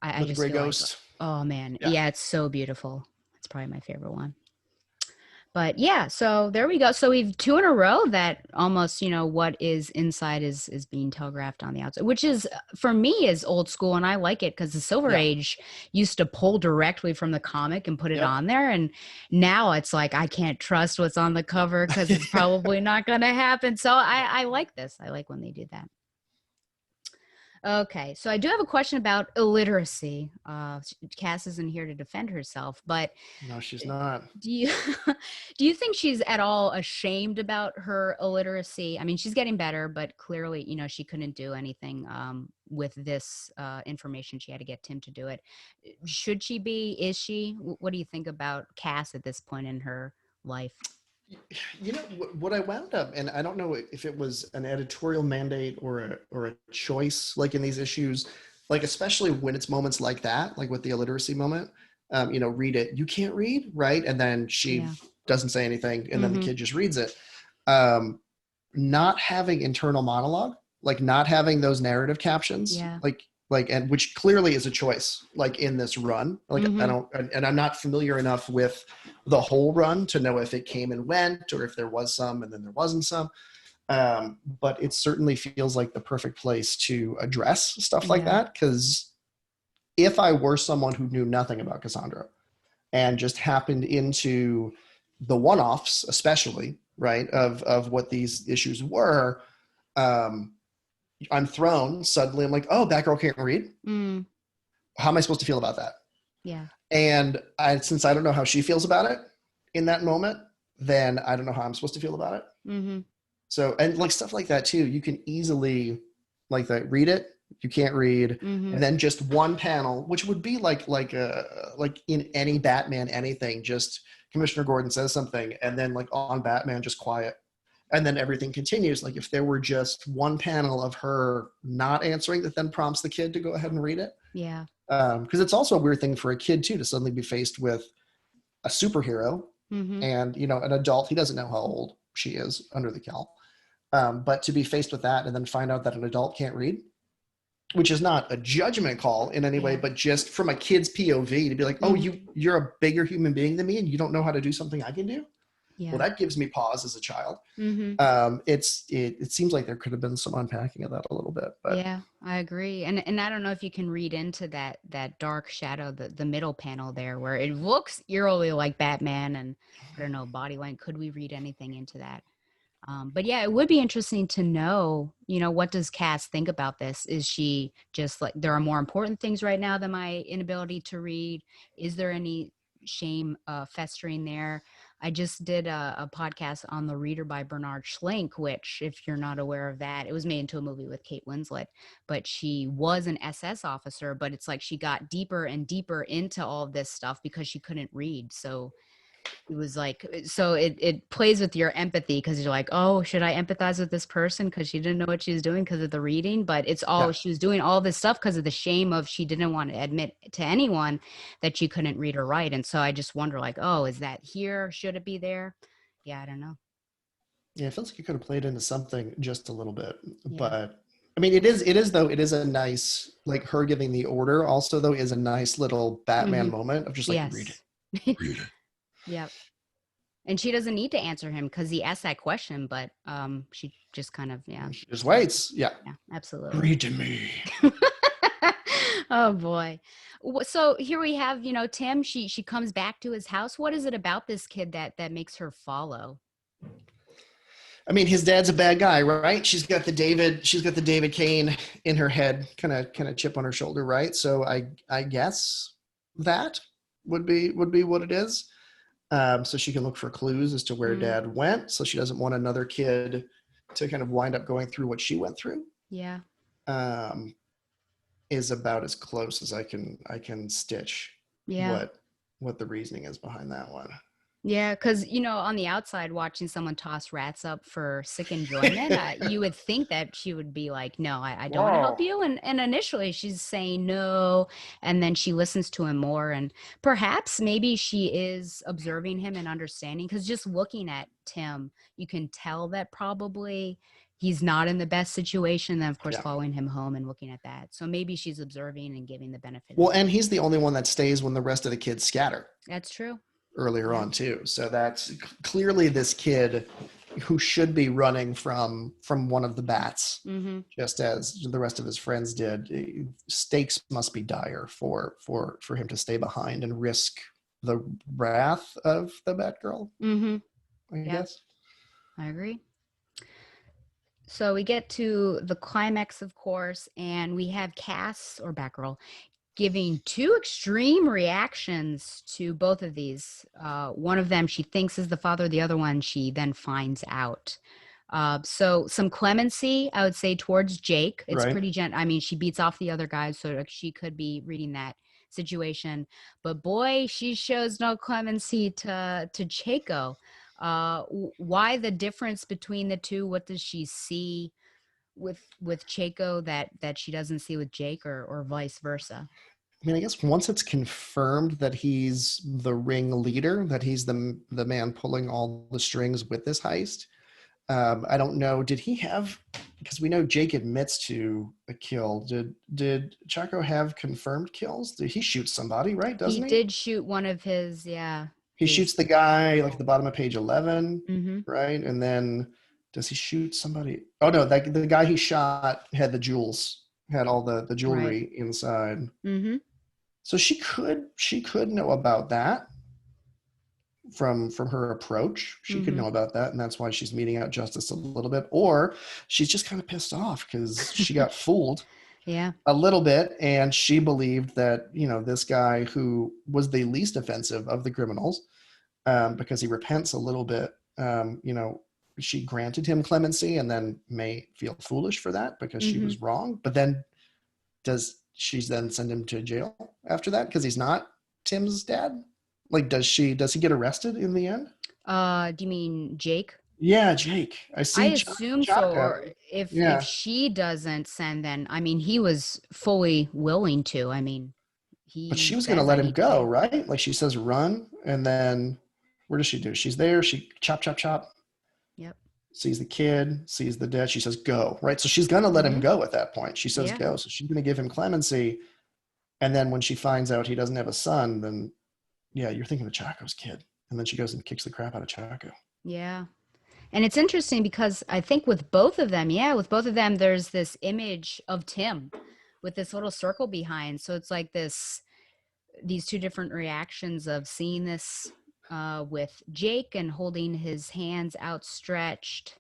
I With the just Gray feel like, Ghost. oh man, Yeah. yeah, it's so beautiful. It's probably my favorite one. But yeah, so there we go. So we've 2 in a row that almost, what is inside is being telegraphed on the outside, which is for me is old school, and I like it because the Silver Yeah. Age used to pull directly from the comic and put it Yep. on there, and now it's like I can't trust what's on the cover because it's probably not going to happen. So I like this. I like when they do that. Okay, so I do have a question about illiteracy. Cass isn't here to defend herself, but No, she's not. do you do you think she's at all ashamed about her illiteracy? I mean, she's getting better, but clearly, she couldn't do anything with this information. She had to get Tim to do it. Should she be? Is she? What do you think about Cass at this point in her life? What I wound up, and I don't know if it was an editorial mandate or a choice, like in these issues, like especially when it's moments like that, like with the illiteracy moment, read it. You can't read, right? And then she Yeah. doesn't say anything, and then the Mm-hmm. kid just reads it. Um, Not having internal monologue, like not having those narrative captions, Yeah. and which clearly is a choice, like in this run. Like I Mm-hmm. don't, and I'm not familiar enough with the whole run to know if it came and went or if there was some and then there wasn't some. But it certainly feels like the perfect place to address stuff like Yeah. that. Because if I were someone who knew nothing about Cassandra and just happened into the one-offs, especially right of what these issues were, um, I'm thrown suddenly. I'm like, oh, that girl can't read. Mm. How am I supposed to feel about that? Yeah. And since I don't know how she feels about it in that moment, then I don't know how I'm supposed to feel about it. Mm-hmm. So, and like stuff like that too, you can easily like that read it. You can't read, Mm-hmm. and then just one panel, which would be like in any Batman anything, just Commissioner Gordon says something, and then like on Batman, just quiet, and then everything continues. Like if there were just one panel of her not answering that then prompts the kid to go ahead and read it, Yeah. because it's also a weird thing for a kid too to suddenly be faced with a superhero Mm-hmm. and an adult. He doesn't know how old she is under the cowl, but to be faced with that and then find out that an adult can't read, which is not a judgment call in any way, Yeah. but just from a kid's POV to be like, oh, Mm-hmm. you're a bigger human being than me and you don't know how to do something I can do. Well, Yeah. that gives me pause as a child. Mm-hmm. It seems like there could have been some unpacking of that a little bit, but Yeah, I agree. And I don't know if you can read into that dark shadow, the middle panel there where it looks eerily like Batman and I don't know, body line. Could we read anything into that? But yeah, it would be interesting to know, what does Cass think about this? Is she just like, there are more important things right now than my inability to read? Is there any shame festering there? I just did a podcast on The Reader by Bernard Schlink, which, if you're not aware of that, it was made into a movie with Kate Winslet, but she was an SS officer, but it's like she got deeper and deeper into all of this stuff because she couldn't read. So it was like, so it plays with your empathy because you're like, oh, should I empathize with this person because she didn't know what she was doing because of the reading? But it's all, yeah. she was doing all this stuff because of the shame of, she didn't want to admit to anyone that she couldn't read or write. And so I just wonder, like, oh, is that here? Should it be there? Yeah, I don't know. Yeah, it feels like you could have played into something just a little bit, Yeah. but I mean, it is a nice, like her giving the order also though is a nice little Batman Hmm. moment of just like read it, Yes. read it. Yep. And she doesn't need to answer him because he asked that question, but she just kind of, yeah, She just said, waits. Yeah, yeah, absolutely. read to me. Oh boy. So here we have, Tim, she comes back to his house. What is it about this kid that makes her follow? I mean, his dad's a bad guy, right? She's got the David Kane in her head, kind of chip on her shoulder, right? So I guess that would be what it is. So she can look for clues as to where Mm, dad went. So she doesn't want another kid to kind of wind up going through what she went through. yeah. Um, is about as close as I can stitch Yeah. what the reasoning is behind that one. Yeah, because on the outside, watching someone toss rats up for sick enjoyment, you would think that she would be like, "No, I don't want to help Whoa. you." And initially, she's saying no, and then she listens to him more, and perhaps maybe she is observing him and understanding. Because just looking at Tim, you can tell that probably he's not in the best situation. Then, of course, Yeah. following him home and looking at that, so maybe she's observing and giving the benefit of Well, the and doubt. he's the only one that stays when the rest of the kids scatter That's true. earlier Yeah. on too. So that's clearly this kid who should be running from one of the bats, Mm-hmm. just as the rest of his friends did. Stakes must be dire for him to stay behind and risk the wrath of the Batgirl, Mm-hmm. I Yeah, guess. I agree. So we get to the climax, of course, and we have Cass or Batgirl giving two extreme reactions to both of these. One of them she thinks is the father, the other one she then finds out. So some clemency, I would say, towards Jake. It's Right. pretty I mean, she beats off the other guys, so she could be reading that situation. But boy, she shows no clemency to Chaco. Why the difference between the two? What does she see with Chaco that she doesn't see with Jake, or vice versa? I mean, I guess once it's confirmed that he's the ring leader, that he's the man pulling all the strings with this heist. I don't know. Did he have? Because we know Jake admits to a kill. Did Chaco have confirmed kills? Did he shoot somebody? Right? He Doesn't he? did shoot one of his, yeah, He shoots the guy like at the bottom of page 11, mm-hmm. right? And then does he shoot somebody? Oh no, that the guy he shot had the jewels, had all the Right. jewelry inside. Mm-hmm. So she could know about that from her approach. She could Mm-hmm. know about that, and that's why she's meeting out justice a little bit. Or she's just kind of pissed off because she got fooled Yeah. a little bit, and she believed that this guy who was the least offensive of the criminals, because he repents a little bit. She granted him clemency, and then may feel foolish for that because she Mm-hmm. was wrong. But then does she then send him to jail after that because he's not Tim's dad? Like, does he get arrested in the end? Do you mean Jake? Yeah, Jake. I I see assume so. Or Chaco. if Yeah, she doesn't send, then I mean he was fully willing to. I mean, but he she was gonna says let I him need to go, pay. right? Like she says, run, and then where does she do? She's there. She chop, chop, chop. Yep. Sees the kid, sees the dead. She says, go, right? So she's gonna let him Mm-hmm. go at that point. She says, Yeah. go. So she's gonna give him clemency. And then when she finds out he doesn't have a son, then yeah, you're thinking of Chaco's kid. And then she goes and kicks the crap out of Chaco. Yeah. And it's interesting because I think with both of them, yeah, with both of them, there's this image of Tim with this little circle behind. So it's like these two different reactions of seeing this with Jake and holding his hands outstretched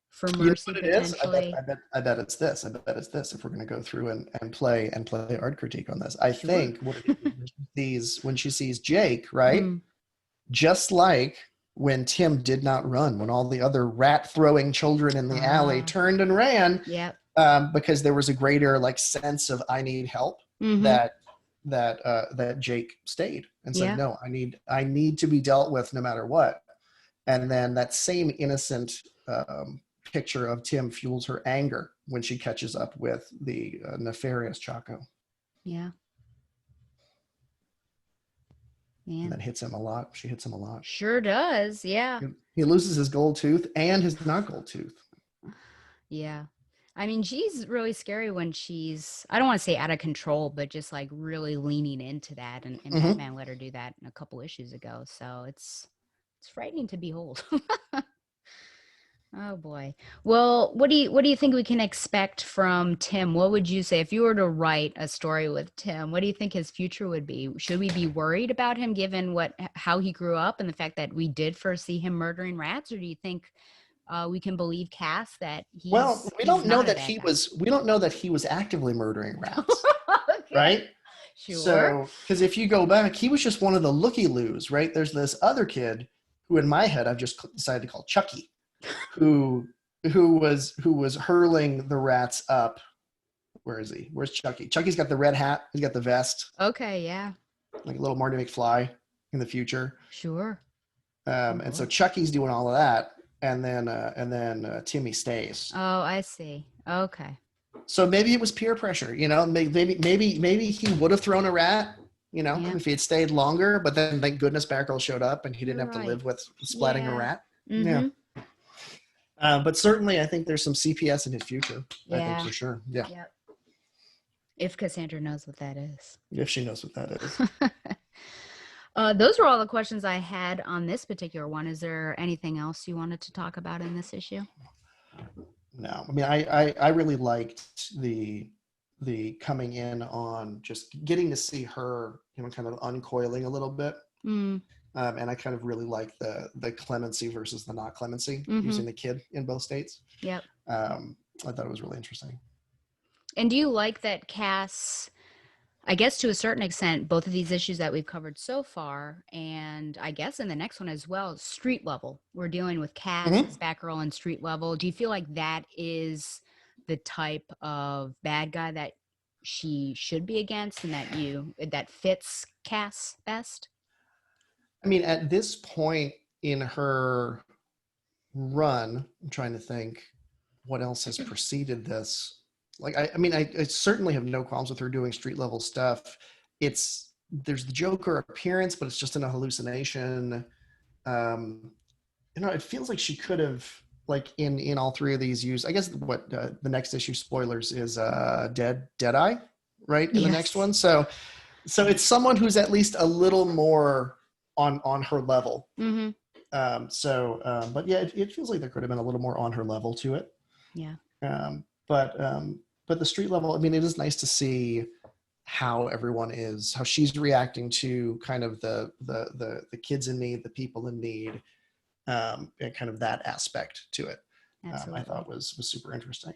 for You know mercy what it is? I bet, potentially. I bet, I bet it's this. I bet it's this. If we're going to go through and play art critique on this, I Sure. think what it is when she sees Jake, right? Mm. Just like when Tim did not run, when all the other rat throwing children in the alley Ah, turned and ran, yep. because there was a greater like sense of I need help, Mm-hmm. that Jake stayed and said, Yeah. no, I need to be dealt with no matter what. And then that same innocent, picture of Tim fuels her anger when she catches up with the nefarious Chaco, Yeah. and Man. then hits him a lot. She hits him a lot. Sure does. Yeah. He loses his gold tooth and his not gold tooth. Yeah. I mean, she's really scary when I don't want to say out of control, but just like really leaning into that. And Mm-hmm. Batman let her do that a couple issues ago. So it's frightening to behold. Oh boy. Well, what do you think we can expect from Tim? What would you say if you were to write a story with Tim? What do you think his future would be? Should we be worried about him given how he grew up and the fact that we did first see him murdering rats, or do you think we can believe Cass that Well, he's not a bad guy? we don't know that he was actively murdering rats, Okay. right? Sure. So, because if you go back, he was just one of the looky loos, right? There's this other kid who, in my head, I've just decided to call Chucky, who who was hurling the rats up. Where is he? Where's Chucky? Chucky's got the red hat. He's got the vest, Okay, yeah. like a little Marty McFly in the future. Sure. Oh And so boy. Chucky's doing all of that, and then Timmy stays. Oh, I see. Okay. So maybe it was peer pressure. Maybe he would have thrown a rat. Yeah. If he had stayed longer. But then, thank goodness, Batgirl showed up, and he didn't You're have to right. live with splatting a Yeah. rat. Yeah. Mm-hmm. But certainly, I think there's some CPS in his future. I think Yeah. for sure. Yeah. Yep. If Cassandra knows what that is. If she knows what that is. Those were all the questions I had on this particular one. Is there anything else you wanted to talk about in this issue? No, I mean, I really liked the coming in on just getting to see her, kind of uncoiling a little bit. Mm, And I kind of really like the clemency versus the not clemency mm-hmm. using the kid in both states. Yep. I thought it was really interesting. And do you like that Cass, I guess to a certain extent, both of these issues that we've covered so far, and I guess in the next one as well, street level. We're dealing with Cass Mm-hmm. as Batgirl and street level. Do you feel like that is the type of bad guy that she should be against and that fits Cass best? I mean, at this point in her run, I'm trying to think what else has preceded this. Like, I mean, I certainly have no qualms with her doing street level stuff. It's there's the Joker appearance, but it's just in a hallucination. Um, it feels like she could have like in all three of these used. I guess what the next issue spoilers is Deadeye, right in the next Yes. one. So it's someone who's at least a little more on her level. Mm-hmm. But yeah, it feels like there could have been a little more on her level to it. Yeah, But the street level, I mean, it is nice to see how everyone is, how she's reacting to kind of the kids in need, the people in need, and kind of that aspect to it. I absolutely. thought was super interesting.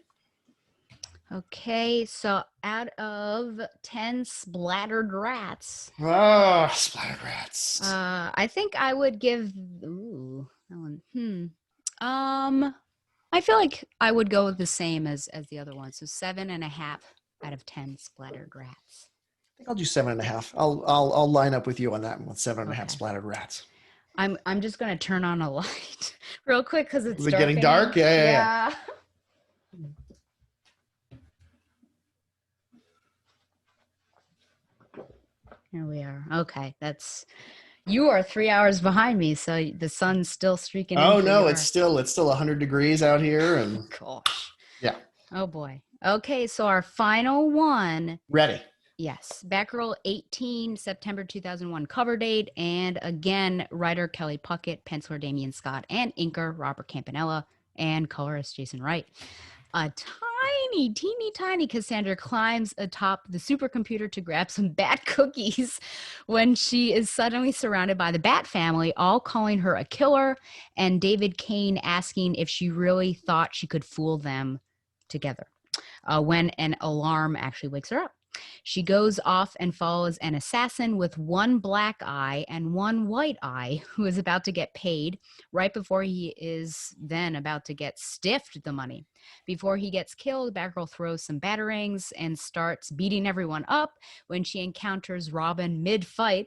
Okay, so out of 10 splattered rats, Oh, splattergrats. I think I would give that one. I feel like I would go with the same as the other one. So 7.5 out of 10 splattered rats. I think I'll do 7.5. I'll line up with you on that one with 7.5 Okay. splattered rats. I'm just gonna turn on a light real quick because it's Is it dark getting in here. dark? Yeah. Yeah. Here we are. Okay, that's you are 3 hours behind me, so the sun's still streaking in Oh for no, your. it's still 100 degrees out here, and Gosh. yeah, Oh boy. Okay, so our final one. ready. Yes, Batgirl 18, September 2001 cover date. And again, writer Kelly Puckett, penciler Damian Scott, and inker Robert Campanella, and colorist Jason Wright. A tiny, teeny tiny Cassandra climbs atop the supercomputer to grab some bat cookies when she is suddenly surrounded by the Bat family, all calling her a killer, and David Kane asking if she really thought she could fool them together when an alarm actually wakes her up. She goes off and follows an assassin with one black eye and one white eye who is about to get paid right before he is then about to get stiffed the money. Before he gets killed, Batgirl throws some batarangs and starts beating everyone up when she encounters Robin mid-fight,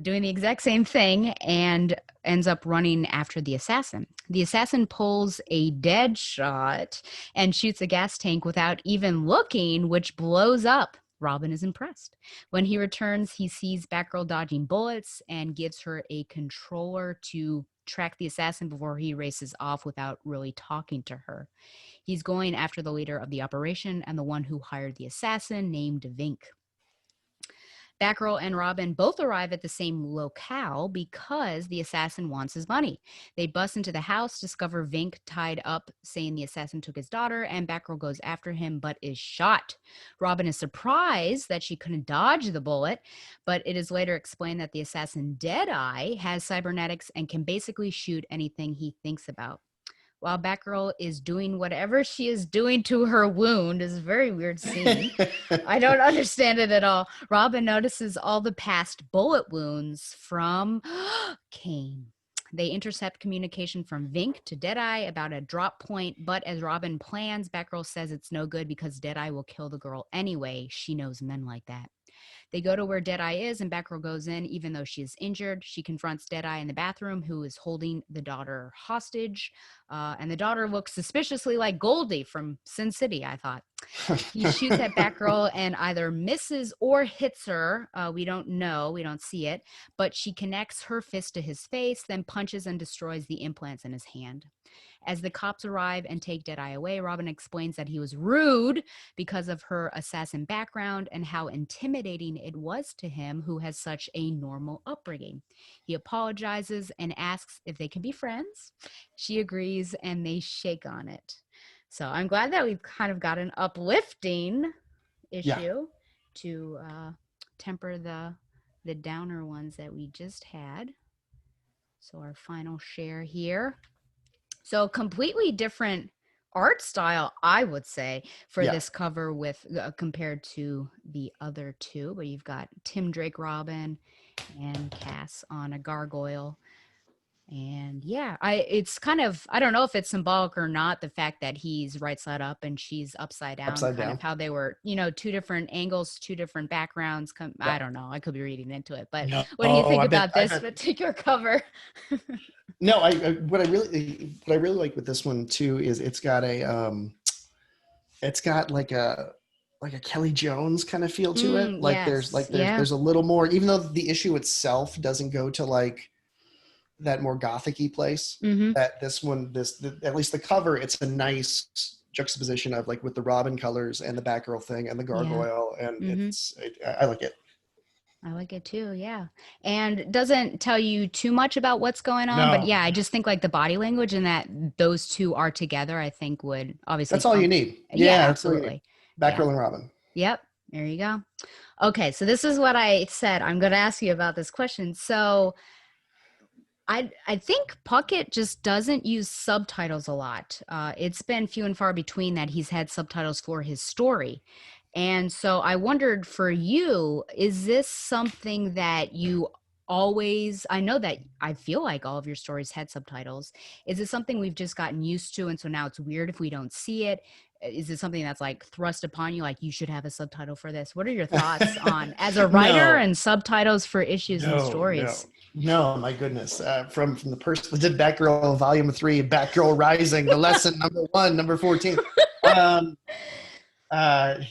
doing the exact same thing and ends up running after the assassin. The assassin pulls a dead shot and shoots a gas tank without even looking, which blows up. Robin is impressed. When he returns, he sees Batgirl dodging bullets and gives her a controller to track the assassin before he races off without really talking to her. He's going after the leader of the operation and the one who hired the assassin, named Vink. Batgirl and Robin both arrive at the same locale because the assassin wants his money. They bust into the house, discover Vink tied up, saying the assassin took his daughter, and Batgirl goes after him but is shot. Robin is surprised that she couldn't dodge the bullet, but it is later explained that the assassin Deadeye has cybernetics and can basically shoot anything he thinks about while Batgirl is doing whatever she is doing to her wound. Is a very weird scene. I don't understand it at all. Robin notices all the past bullet wounds from Kane. They intercept communication from Vink to Deadeye about a drop point, but as Robin plans, Batgirl says it's no good because Deadeye will kill the girl anyway. She knows men like that. They go to where Deadeye is, and Batgirl goes in, even though she is injured. She confronts Deadeye in the bathroom, who is holding the daughter hostage. And the daughter looks suspiciously like Goldie from Sin City, I thought. He shoots at Batgirl and either misses or hits her. We don't know. We don't see it. But she connects her fist to his face, then punches and destroys the implants in his hand. As the cops arrive and take Deadeye away, Robin explains that he was rude because of her assassin background and how intimidating it was to him, who has such a normal upbringing. He apologizes and asks if they can be friends. She agrees and they shake on it. So I'm glad that we've kind of got an uplifting Yeah. issue to temper the downer ones that we just had. So our final share here. So completely different art style, I would say, for Yeah, this cover with compared to the other two. But you've got Tim Drake Robin and Cass on a gargoyle. And yeah, it's kind of, I don't know if it's symbolic or not, the fact that he's right side up and she's upside down, upside kind of down. how they were, two different angles, two different backgrounds. Yeah. I don't know. I could be reading into it, but No, what do you think I bet. about I this bet. particular cover? No, what I really like with this one too is it's got like a Kelly Jones kind of feel to it. Like Yes. Yeah. there's a little more, even though the issue itself doesn't go to like that more gothic-y place. Mm-hmm. That this one, at least the cover, it's a nice juxtaposition of like with the Robin colors and the Batgirl thing and the Yeah. gargoyle, and Mm-hmm. I like it. I like it too, yeah. And it doesn't tell you too much about what's going on, but No, yeah, I just think like the body language and that those two are together, I think would obviously that's all you trump. need. Yeah, Yeah, that's all you need. absolutely. Yeah. Batgirl and Robin. Yep. There you go. Okay, so this is what I said. I'm going to ask you about this question. So, I think Puckett just doesn't use subtitles a lot. It's been few and far between that he's had subtitles for his story. And so I wondered for you, is this something that you always, I know that I feel like all of your stories had subtitles. Is it something we've just gotten used to? And so now it's weird if we don't see it? Is it something that's like thrust upon you, like you should have a subtitle for this? What are your thoughts on as a writer No, and subtitles for issues and no, no, stories? no. My goodness, from the person that did Batgirl Volume 3, Batgirl Rising, the lesson number one, number 14. Um, oh my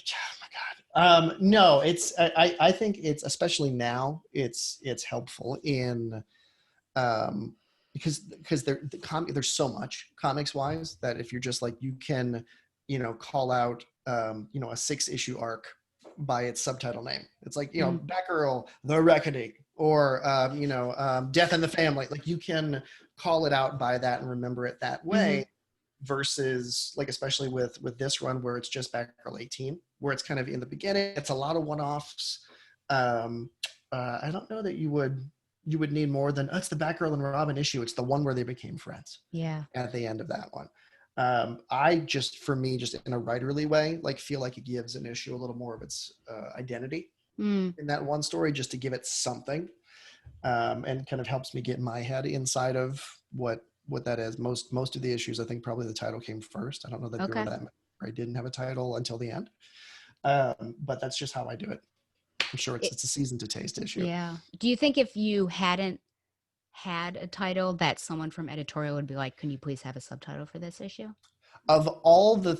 God. No, I think it's, especially now, it's helpful in um, because there's so much comics wise that if you're just like, you can, call out, a 6-issue arc by its subtitle name. It's like, Mm, Batgirl, The Reckoning, or, Death in the Family. Like, you can call it out by that and remember it that hmm way, versus like, especially with this run where it's just Batgirl 18, where it's kind of in the beginning, it's a lot of one-offs. um I don't know that you would need more than, oh, it's the Batgirl and Robin issue, it's the one where they became friends yeah. at the end of that one. I just, for me, just in a writerly way, like, feel like it gives an issue a little more of its identity Mm, in that one story, just to give it something, and kind of helps me get my head inside of what that is. Most of the issues, I think probably the title came first. I don't know that there were okay. that many where I didn't have a title until the end, but that's just how I do it. I'm sure It, it's a season to taste issue. yeah. Do you think if you hadn't had a title that someone from editorial would be like, can you please have a subtitle for this issue? Of all the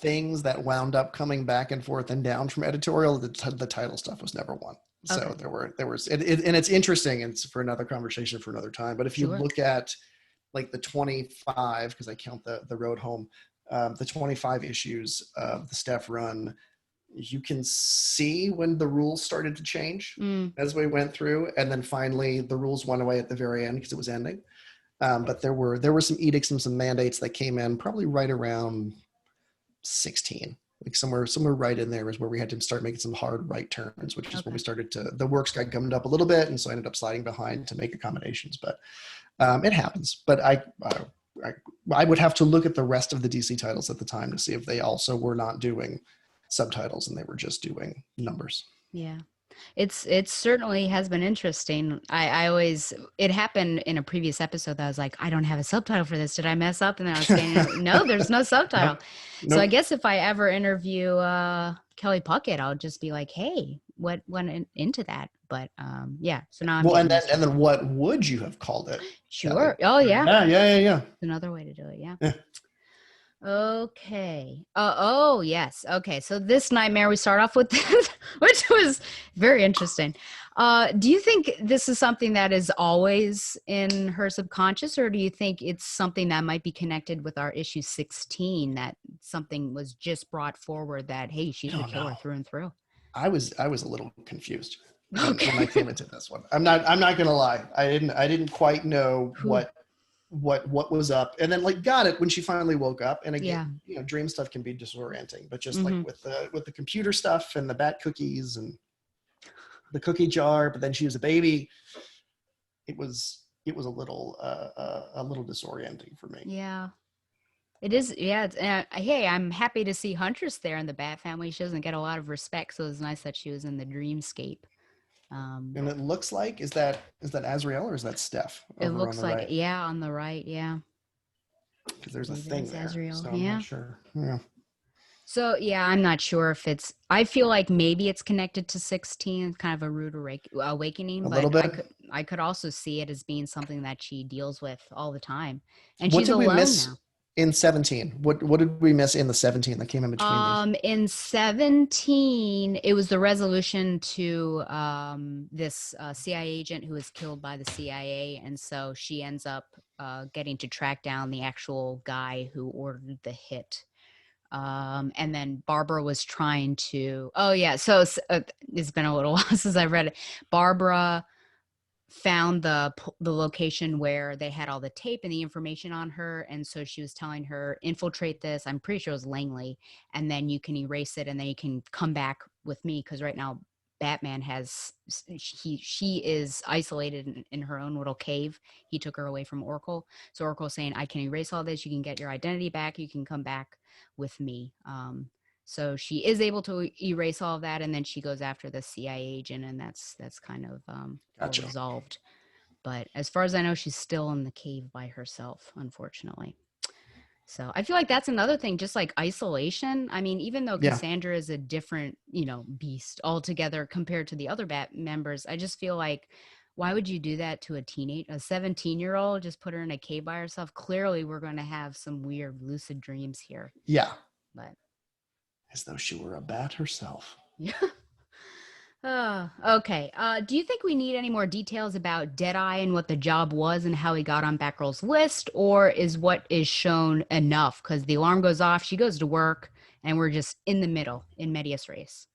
things that wound up coming back and forth and down from editorial, the title stuff was never one. Okay. So and it's interesting, and it's for another conversation for another time. But if you Sure. look at like the 25, because I count the road home, the 25 issues of the Steph run, you can see when the rules started to change Mm, as we went through, and then finally the rules went away at the very end because it was ending. But there were some edicts and some mandates that came in probably right around 16, like somewhere right in there is where we had to start making some hard right turns, which is when we okay. started to, the works got gummed up a little bit, and so I ended up sliding behind to make accommodations. But it happens. But I I would have to look at the rest of the DC titles at the time to see if they also were not doing subtitles and they were just doing numbers. Yeah. It certainly has been interesting. I always it happened in a previous episode that I was like, I don't have a subtitle for this. Did I mess up? And then I was scanning. No, there's no Nope. subtitle. So I Nope. guess if I ever interview Kelly Puckett, I'll just be like, hey, what went into that? But yeah, so now I'm Well, getting used to and it. then what would you have called it, Kelly? Sure. Oh yeah. Yeah, yeah, yeah, yeah. Another way to do it. Yeah. Yeah. Okay. Oh, yes. Okay. So this nightmare we start off with this, which was very interesting. Do you think this is something that is always in her subconscious, or do you think it's something that might be connected with our issue 16, that something was just brought forward that, hey, I she's a don't know. killer through and through? I was a little confused when I Okay. came into this one. I'm not gonna lie. I didn't quite know Whew. what was up, and then like got it when she finally woke up. And Yeah. again, dream stuff can be disorienting, but just like Hmm. with the computer stuff and the bat cookies and the cookie jar, but then she was a baby. It was a little disorienting for me. Yeah. It is, yeah. Hey, I'm happy to see Huntress there in the Bat family. She doesn't get a lot of respect, so it's nice that she was in the Dreamscape. Um, And it looks like is that Azrael or is that Steph it over on looks the like, right? yeah, on the right, yeah. Because I there's a believe it thing is there, Azrael. so I'm not Yeah. sure. Yeah, So yeah, I'm not sure if it's. I feel like maybe it's connected to 16, kind of a rude awakening, a little but bit. I could also see it as being something that she deals with all the time, and What she's did we alone miss now. in 17? What did we miss in the 17 that came in between these? In 17, it was the resolution to this CIA agent who was killed by the CIA, and so she ends up getting to track down the actual guy who ordered the hit. And then Barbara was trying to. Oh yeah, so it's been a little while since I read it. Barbara found the location where they had all the tape and the information on her, and so she was telling her, infiltrate this. I'm pretty sure it was Langley, and then you can erase it, and then you can come back with me, because right now Batman has she is isolated in her own little cave. He took her away from Oracle, so Oracle's saying, I can erase all this, you can get your identity back, you can come back with me. So she is able to erase all of that, and then she goes after the CIA agent, and that's kind of all Gotcha. resolved. But as far as I know, she's still in the cave by herself, unfortunately. So I feel like that's another thing, just like isolation. I mean, even though Yeah, Cassandra is a different, beast altogether compared to the other Bat members, I just feel like, why would you do that to a 17-year-old? Just put her in a cave by herself. Clearly, we're going to have some weird lucid dreams here. yeah. But As though she were a bat herself. yeah. Okay. Do you think we need any more details about Deadeye and what the job was and how he got on Batgirl's list, or is what is shown enough? Because the alarm goes off, she goes to work, and we're just in the middle in medias res.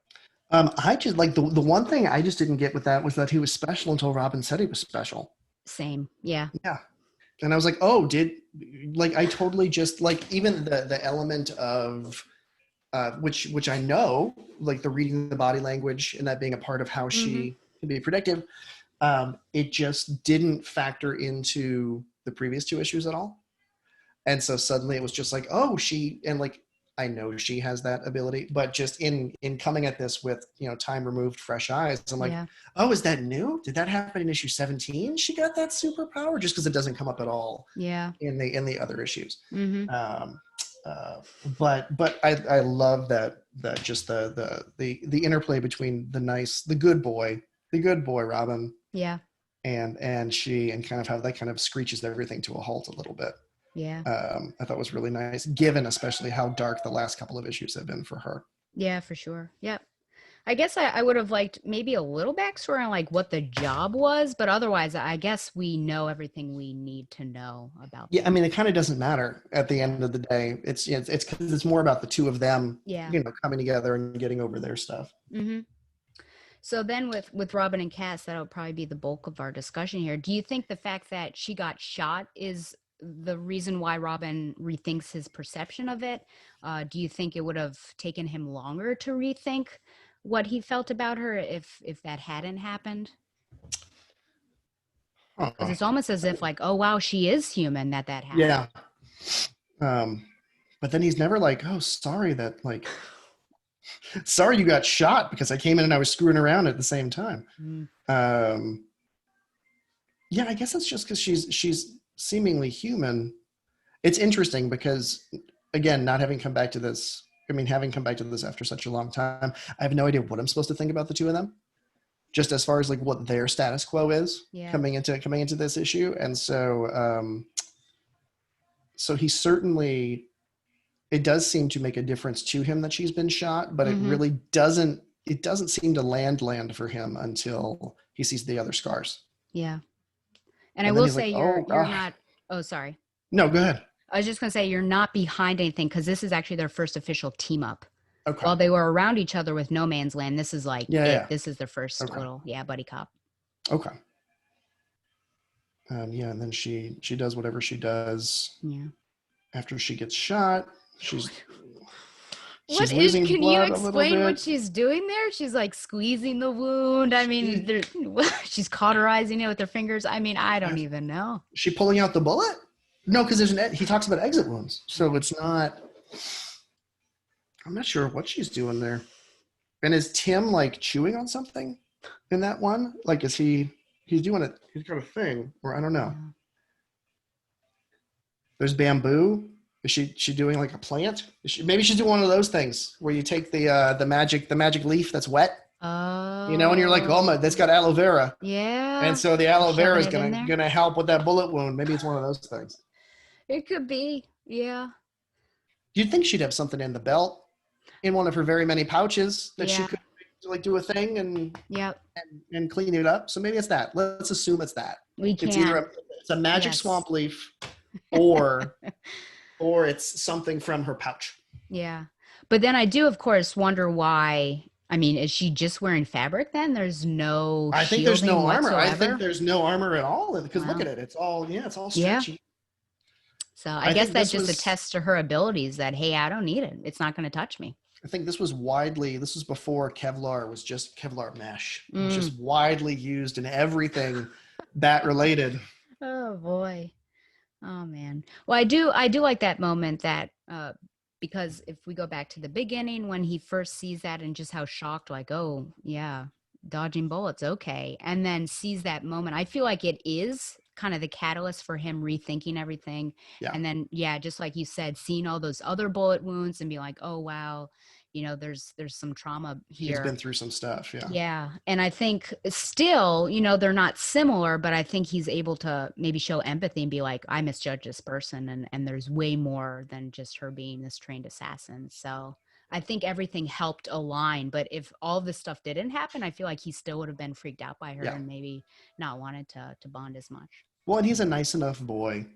I just like the one thing I just didn't get with that was that he was special until Robin said he was special. Same. Yeah. Yeah. And I was like, oh, like I totally just like even the element of which I know, like the reading the body language and that being a part of how Mm-hmm. she can be predictive, it just didn't factor into the previous two issues at all. And so suddenly it was just like, oh, she and like I know she has that ability, but just in coming at this with time removed, fresh eyes, I'm like, Yeah. oh, is that new? Did that happen in issue 17? She got that superpower just because it doesn't come up at all Yeah. in the other issues. Mm-hmm. Um, uh, but I love that just the interplay between the good boy Robin Yeah. and she, and kind of how that kind of screeches everything to a halt a little bit. Yeah. I thought was really nice, given especially how dark the last couple of issues have been for her. Yeah, for sure. Yep. I guess I would have liked maybe a little backstory on like what the job was, but otherwise, I guess we know everything we need to know about Yeah, I them. mean, it kind of doesn't matter at the Yeah. end of the day. It's because it's more about the two of them, Yeah. coming together and getting over their stuff. Mm-hmm. So then with Robin and Cass, that'll probably be the bulk of our discussion here. Do you think the fact that she got shot is the reason why Robin rethinks his perception of it? Do you think it would have taken him longer to rethink what he felt about her if that hadn't happened? Because Huh. it's almost as if like, oh wow, she is human that Yeah. happened. Um, but then he's never like, oh, sorry that like, sorry you got shot because I came in and I was screwing around at the same time. Mm, Um, yeah, I guess that's just because she's seemingly human. It's interesting because again, not having come back to this, I mean, having come back to this after such a long time, I have no idea what I'm supposed to think about the two of them. Just as far as like what their status quo is yeah. coming into this issue, and so he certainly, it does seem to make a difference to him that she's been shot, but it Mm-hmm. really doesn't. It doesn't seem to land for him until he sees the other scars, Yeah. And I and then will he's like, say "Oh you're God, not. Oh, sorry. no, go ahead." I was just gonna say you're not behind anything because this is actually their first official team up. Okay, While they were around each other with No Man's Land, this is like yeah, it. yeah, This is their first okay, little, yeah, buddy cop. okay, yeah, and then she does whatever she does Yeah. after she gets shot. She's What she's is, losing can you blood a little explain what bit. she's doing there? She's like squeezing the wound. I mean, She, she's cauterizing it with her fingers. I mean, I don't even know. she pulling out the bullet? No, because he talks about exit wounds, so it's not. I'm not sure what she's doing there. And is Tim like chewing on something in that one? Like, is he? He's doing it. He's got a thing, or I don't know. Yeah. There's bamboo. Is she doing like a plant? Maybe she's doing one of those things where you take the magic leaf that's wet, and you're like, oh my, that's Oh, got aloe vera, and yeah. so the aloe vera Shoving is it in gonna there. gonna help with that bullet wound. Maybe it's one of those things. It could be. Yeah. You'd think she'd have something in the belt, in one of her very many pouches that she Yeah. could like do a thing and Yep. and clean it up. So maybe it's that. Let's assume it's that. We It's either can. it's a magic Yes. swamp leaf, or or it's something from her pouch. Yeah. But then I do, of course, wonder why. I mean, is she just wearing fabric then? There's no I think there's shielding no armor. I think whatsoever. there's no armor at all because look Wow. at it. It's all Yeah. stretchy. So I I guess think that this just was attests to her abilities that, hey, I don't need it. It's not going to touch me. I think this was widely this was before Kevlar was just Kevlar mesh. It was Mm. just widely used in everything bat related. Oh boy. Oh man. Well, I do like that moment that because if we go back to the beginning when he first sees that and just how shocked, like, oh yeah, dodging bullets, okay. And then sees that moment. I feel like it is kind of the catalyst for him rethinking everything. Yeah. And then yeah, just like you said, seeing all those other bullet wounds and be like, oh wow, there's some trauma He's here. been through some stuff. Yeah. Yeah. And I think still, they're not similar, but I think he's able to maybe show empathy and be like, I misjudged this person and there's way more than just her being this trained assassin. So I think everything helped align. But if all this stuff didn't happen, I feel like he still would have been freaked out by her Yeah. and maybe not wanted to bond as much. Well, and he's a nice enough boy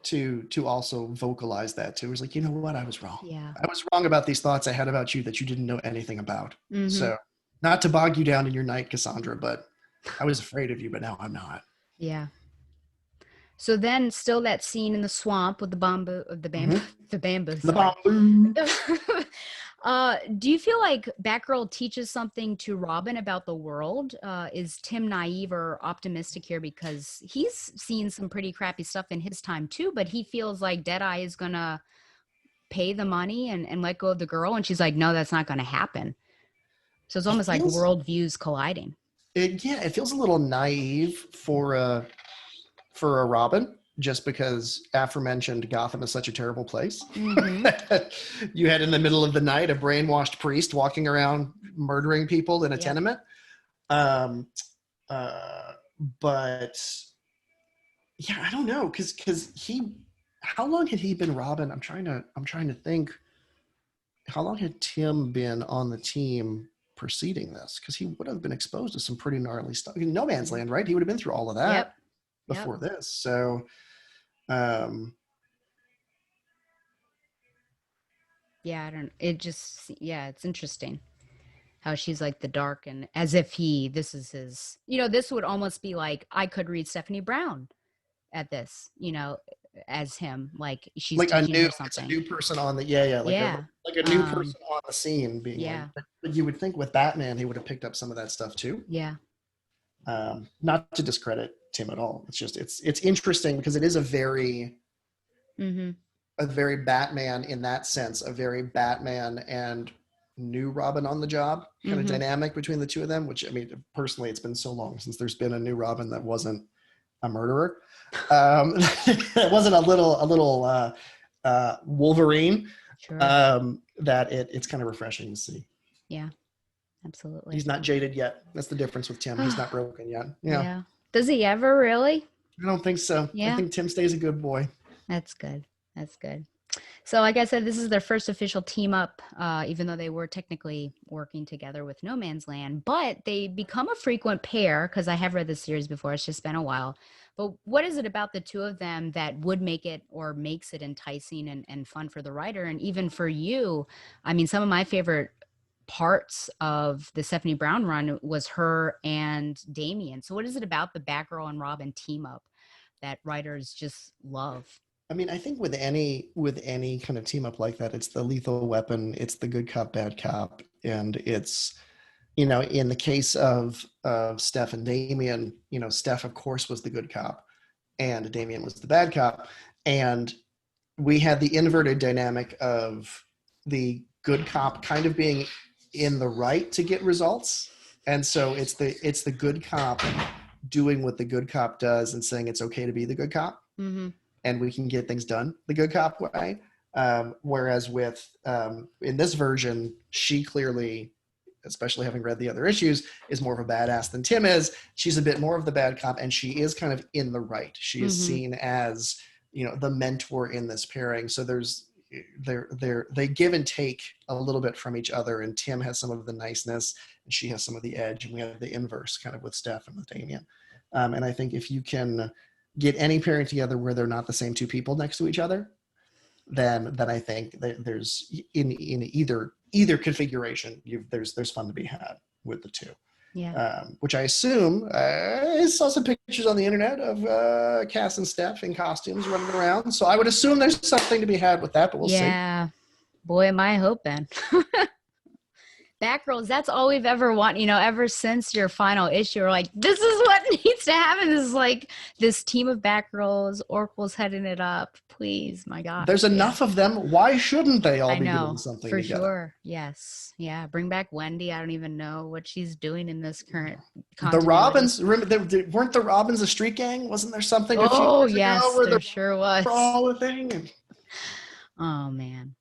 to also vocalize that too. He's like, you know what, I was wrong. Yeah. I was wrong about these thoughts I had about you that you didn't know anything about. Mm-hmm. So, not to bog you down in your night, Cassandra, but I was afraid of you, but now I'm not. Yeah. So then still that scene in the swamp with the bamboo, Mm-hmm. the bamboo, The sorry. bomb. Do you feel like Batgirl teaches something to Robin about the world? Is Tim naive or optimistic here because he's seen some pretty crappy stuff in his time too, but he feels like Deadeye is gonna pay the money and let go of the girl, and she's like, no, that's not gonna happen. So it's It almost like feels worldviews colliding. it feels a little naive for a Robin, just because aforementioned Gotham is such a terrible place. Mm-hmm. You had in the middle of the night a brainwashed priest walking around murdering people in a Yep. tenement. Um, uh, but yeah, I don't know, because how long had he been Robin? I'm trying to think. How long had Tim been on the team preceding this? Because he would have been exposed to some pretty gnarly stuff. No Man's Land, right? He would have been through all of that Yep. Yep. before this. So, um, Yeah, I don't it just yeah, it's interesting how she's like the dark and as if this is his, this would almost be like I could read Stephanie Brown at this, as him, like she's like a teaching new her it's a something. new person on the yeah, like a Yeah. like a new Um, person on the scene being like, yeah. but you would think with Batman he would have picked up some of that stuff too. Yeah. Not to discredit Tim at all. It's just it's interesting because it is Mm-hmm. a very Batman in that sense, a very Batman and new Robin on the job kind of Mm-hmm. dynamic between the two of them, which I mean, personally, it's been so long since there's been a new Robin that wasn't a murderer. It wasn't a little Wolverine, Sure. that it's kind of refreshing to see. Yeah, absolutely. He's not jaded yet. That's the difference with Tim. He's not broken yet. Yeah, Yeah. Does he ever really? I don't think so. I Yeah. think Tim stays a good boy. That's good. That's good. So, like I said, this is their first official team up, even though they were technically working together with No Man's Land. But they become a frequent pair because I have read this series before. It's just been a while. But what is it about the two of them that would make it or makes it enticing and fun for the writer and even for you? I mean, some of my favorite parts of the Stephanie Brown run was her and Damien. So, what is it about the Batgirl and Robin team up that writers just love? I mean, I think with any kind of team up like that, it's the lethal weapon, it's the good cop, bad cop, and it's in the case of Steph and Damien, Steph of course was the good cop, and Damien was the bad cop, And we had the inverted dynamic of the good cop kind of being in the right to get results. And so it's the good cop doing what the good cop does and saying it's okay to be the good cop, and we can get things done the good cop way. Whereas with in this version, she clearly, especially having read the other issues, is more of a badass than Tim is. She's a bit more of the bad cop, and she is kind of in the right. She is seen as, you know, the mentor in this pairing. So they give and take a little bit from each other, and Tim has some of the niceness and she has some of the edge, and we have the inverse kind of with Steph and with Damien. And I think if you can get any pairing together where they're not the same two people next to each other, then I think there's in either configuration, there's fun to be had with the two. Yeah. Which I assume, I saw some pictures on the internet of Cass and Steph in costumes running around. So I would assume there's something to be had with that, but we'll see. Yeah. Boy, am I hoping. Batgirls, that's all we've ever wanted, you know, ever since your final issue. We're like, this is what needs to happen. This is like this team of Batgirls, Oracle's heading it up. Please, my God. There's enough of them. Why shouldn't they all be doing something for together? sure. Yes. Yeah. Bring back Wendy. I don't even know what she's doing in this current The Robins, remember, weren't the Robins a street gang? Wasn't there something a few years ago where there sure was. all a thing? Oh, man.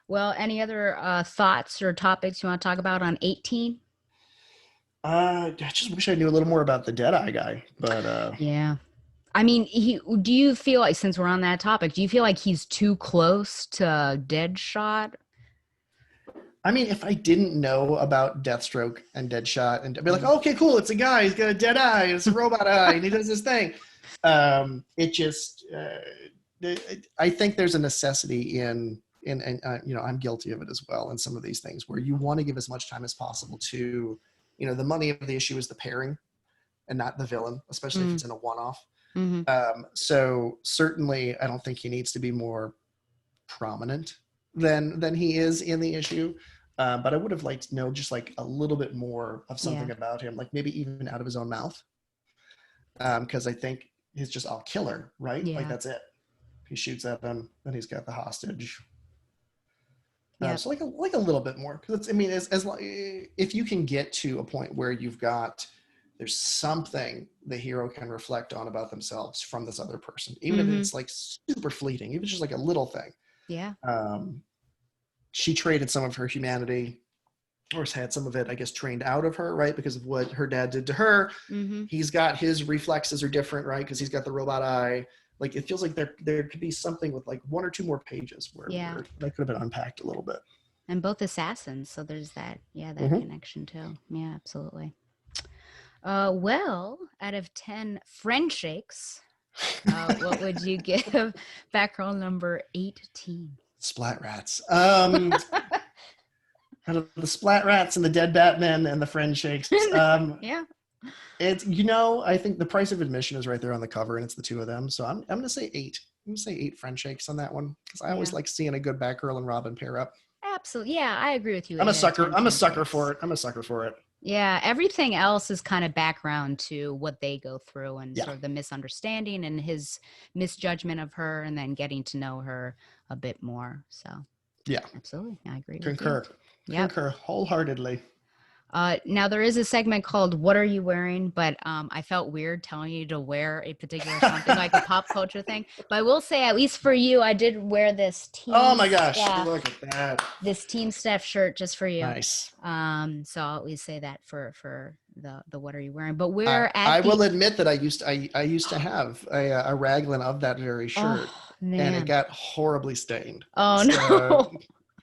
Well, any other thoughts or topics you want to talk about on 18? I just wish I knew a little more about the Deadeye guy, but yeah. I mean, do you feel like, since we're on that topic, do you feel like he's too close to Deadshot? I mean, if I didn't know about Deathstroke and Deadshot, and I'd be like, oh, okay, cool, it's a guy, he's got a dead eye, it's a robot eye, and he does this thing. It just, I think there's a necessity in you know, I'm guilty of it as well in some of these things where you want to give as much time as possible to, you know, the money of the issue is the pairing and not the villain, especially if it's in a one-off. So certainly I don't think he needs to be more prominent than he is in the issue. But I would have liked to know just like a little bit more of something about him, like maybe even out of his own mouth. Because I think he's just all killer, right? Like that's it. He shoots at them, then he's got the hostage. So like a little bit more, because I mean, as if you can get to a point where there's something the hero can reflect on about themselves from this other person, even if it's like super fleeting, even just like a little thing. Yeah. She traded some of her humanity, or had some of it, I guess, trained out of her, right? Because of what her dad did to her. He's got his reflexes are different, right? Because he's got the robot eye. Like, it feels like there could be something with like one or two more pages where that could have been unpacked a little bit. And both assassins, so there's that connection too. Yeah, absolutely. Well, out of 10 friend shakes, what would you give Batgirl number 18? Splat rats. Out of the splat rats and the dead Batman and the friend shakes. Yeah. It's, you know, I think the price of admission is right there on the cover, and it's the two of them. So I'm going to say 8. I'm going to say 8 friend shakes on that one, because I always like seeing a good Batgirl and Robin pair up. Absolutely. Yeah, I agree with you. I'm a sucker for it. Yeah, everything else is kind of background to what they go through, and sort of the misunderstanding and his misjudgment of her, and then getting to know her a bit more. So yeah, absolutely, I agree. Concur wholeheartedly. Now there is a segment called "What Are You Wearing?" but I felt weird telling you to wear a particular something like a pop culture thing. But I will say, at least for you, I did wear this Team Oh my gosh, look at that! This Team Steph shirt just for you. Nice. So I'll at least say that for the "What Are You Wearing?" But I will admit that I used to have a raglan of that very shirt, and it got horribly stained. Oh no.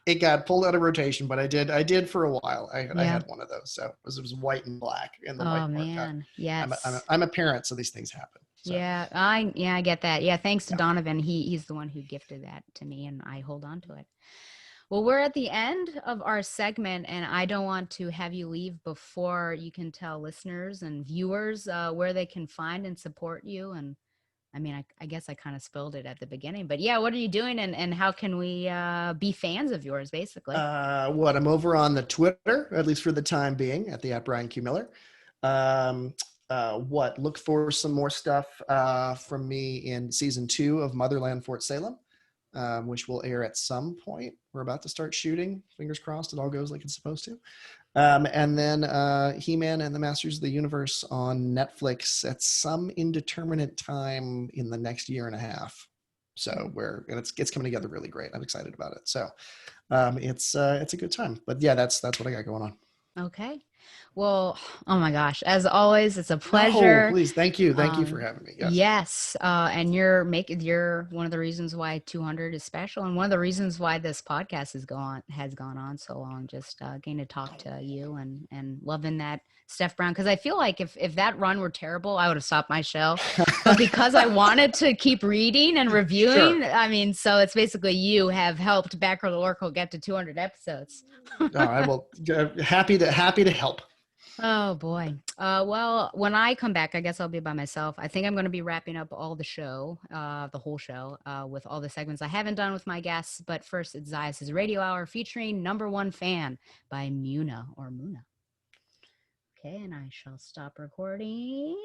It got pulled out of rotation, but I did for a while. I had one of those, so it was white and black in the white mark. Man, yes. I'm a parent, so these things happen. So. Yeah, I get that. Yeah, thanks to Donovan. He's the one who gifted that to me, and I hold on to it. Well, we're at the end of our segment, and I don't want to have you leave before you can tell listeners and viewers where they can find and support you. And I mean, I guess I kind of spilled it at the beginning, but yeah, what are you doing, and how can we be fans of yours, basically? I'm over on the Twitter, at least for the time being, at Bryan Q Miller. look for some more stuff from me in season 2 of Motherland Fort Salem, which will air at some point. We're about to start shooting. Fingers crossed it all goes like it's supposed to. And then He-Man and the Masters of the Universe on Netflix at some indeterminate time in the next year and a half. So it's coming together really great. I'm excited about it. So it's a good time. But yeah, that's what I got going on. Okay. Well, oh my gosh. As always, it's a No, pleasure. please, thank you for having me. Yes. Yes, and you're one of the reasons why 200 is special, and one of the reasons why this podcast has gone on so long. Just getting to talk to you and loving that Steph Brown, because I feel like if that run were terrible, I would have stopped my show. But because I wanted to keep reading and Sure. reviewing, I mean, so it's basically you have helped Batgirl the Oracle get to 200 episodes. I will. Happy to help. Oh boy. Well, when I come back, I guess I'll be by myself. I think I'm going to be wrapping up all the whole show, with all the segments I haven't done with my guests. But first, it's Zayas' Radio Hour featuring Number One Fan by Muna or Muna. Okay, and I shall stop recording.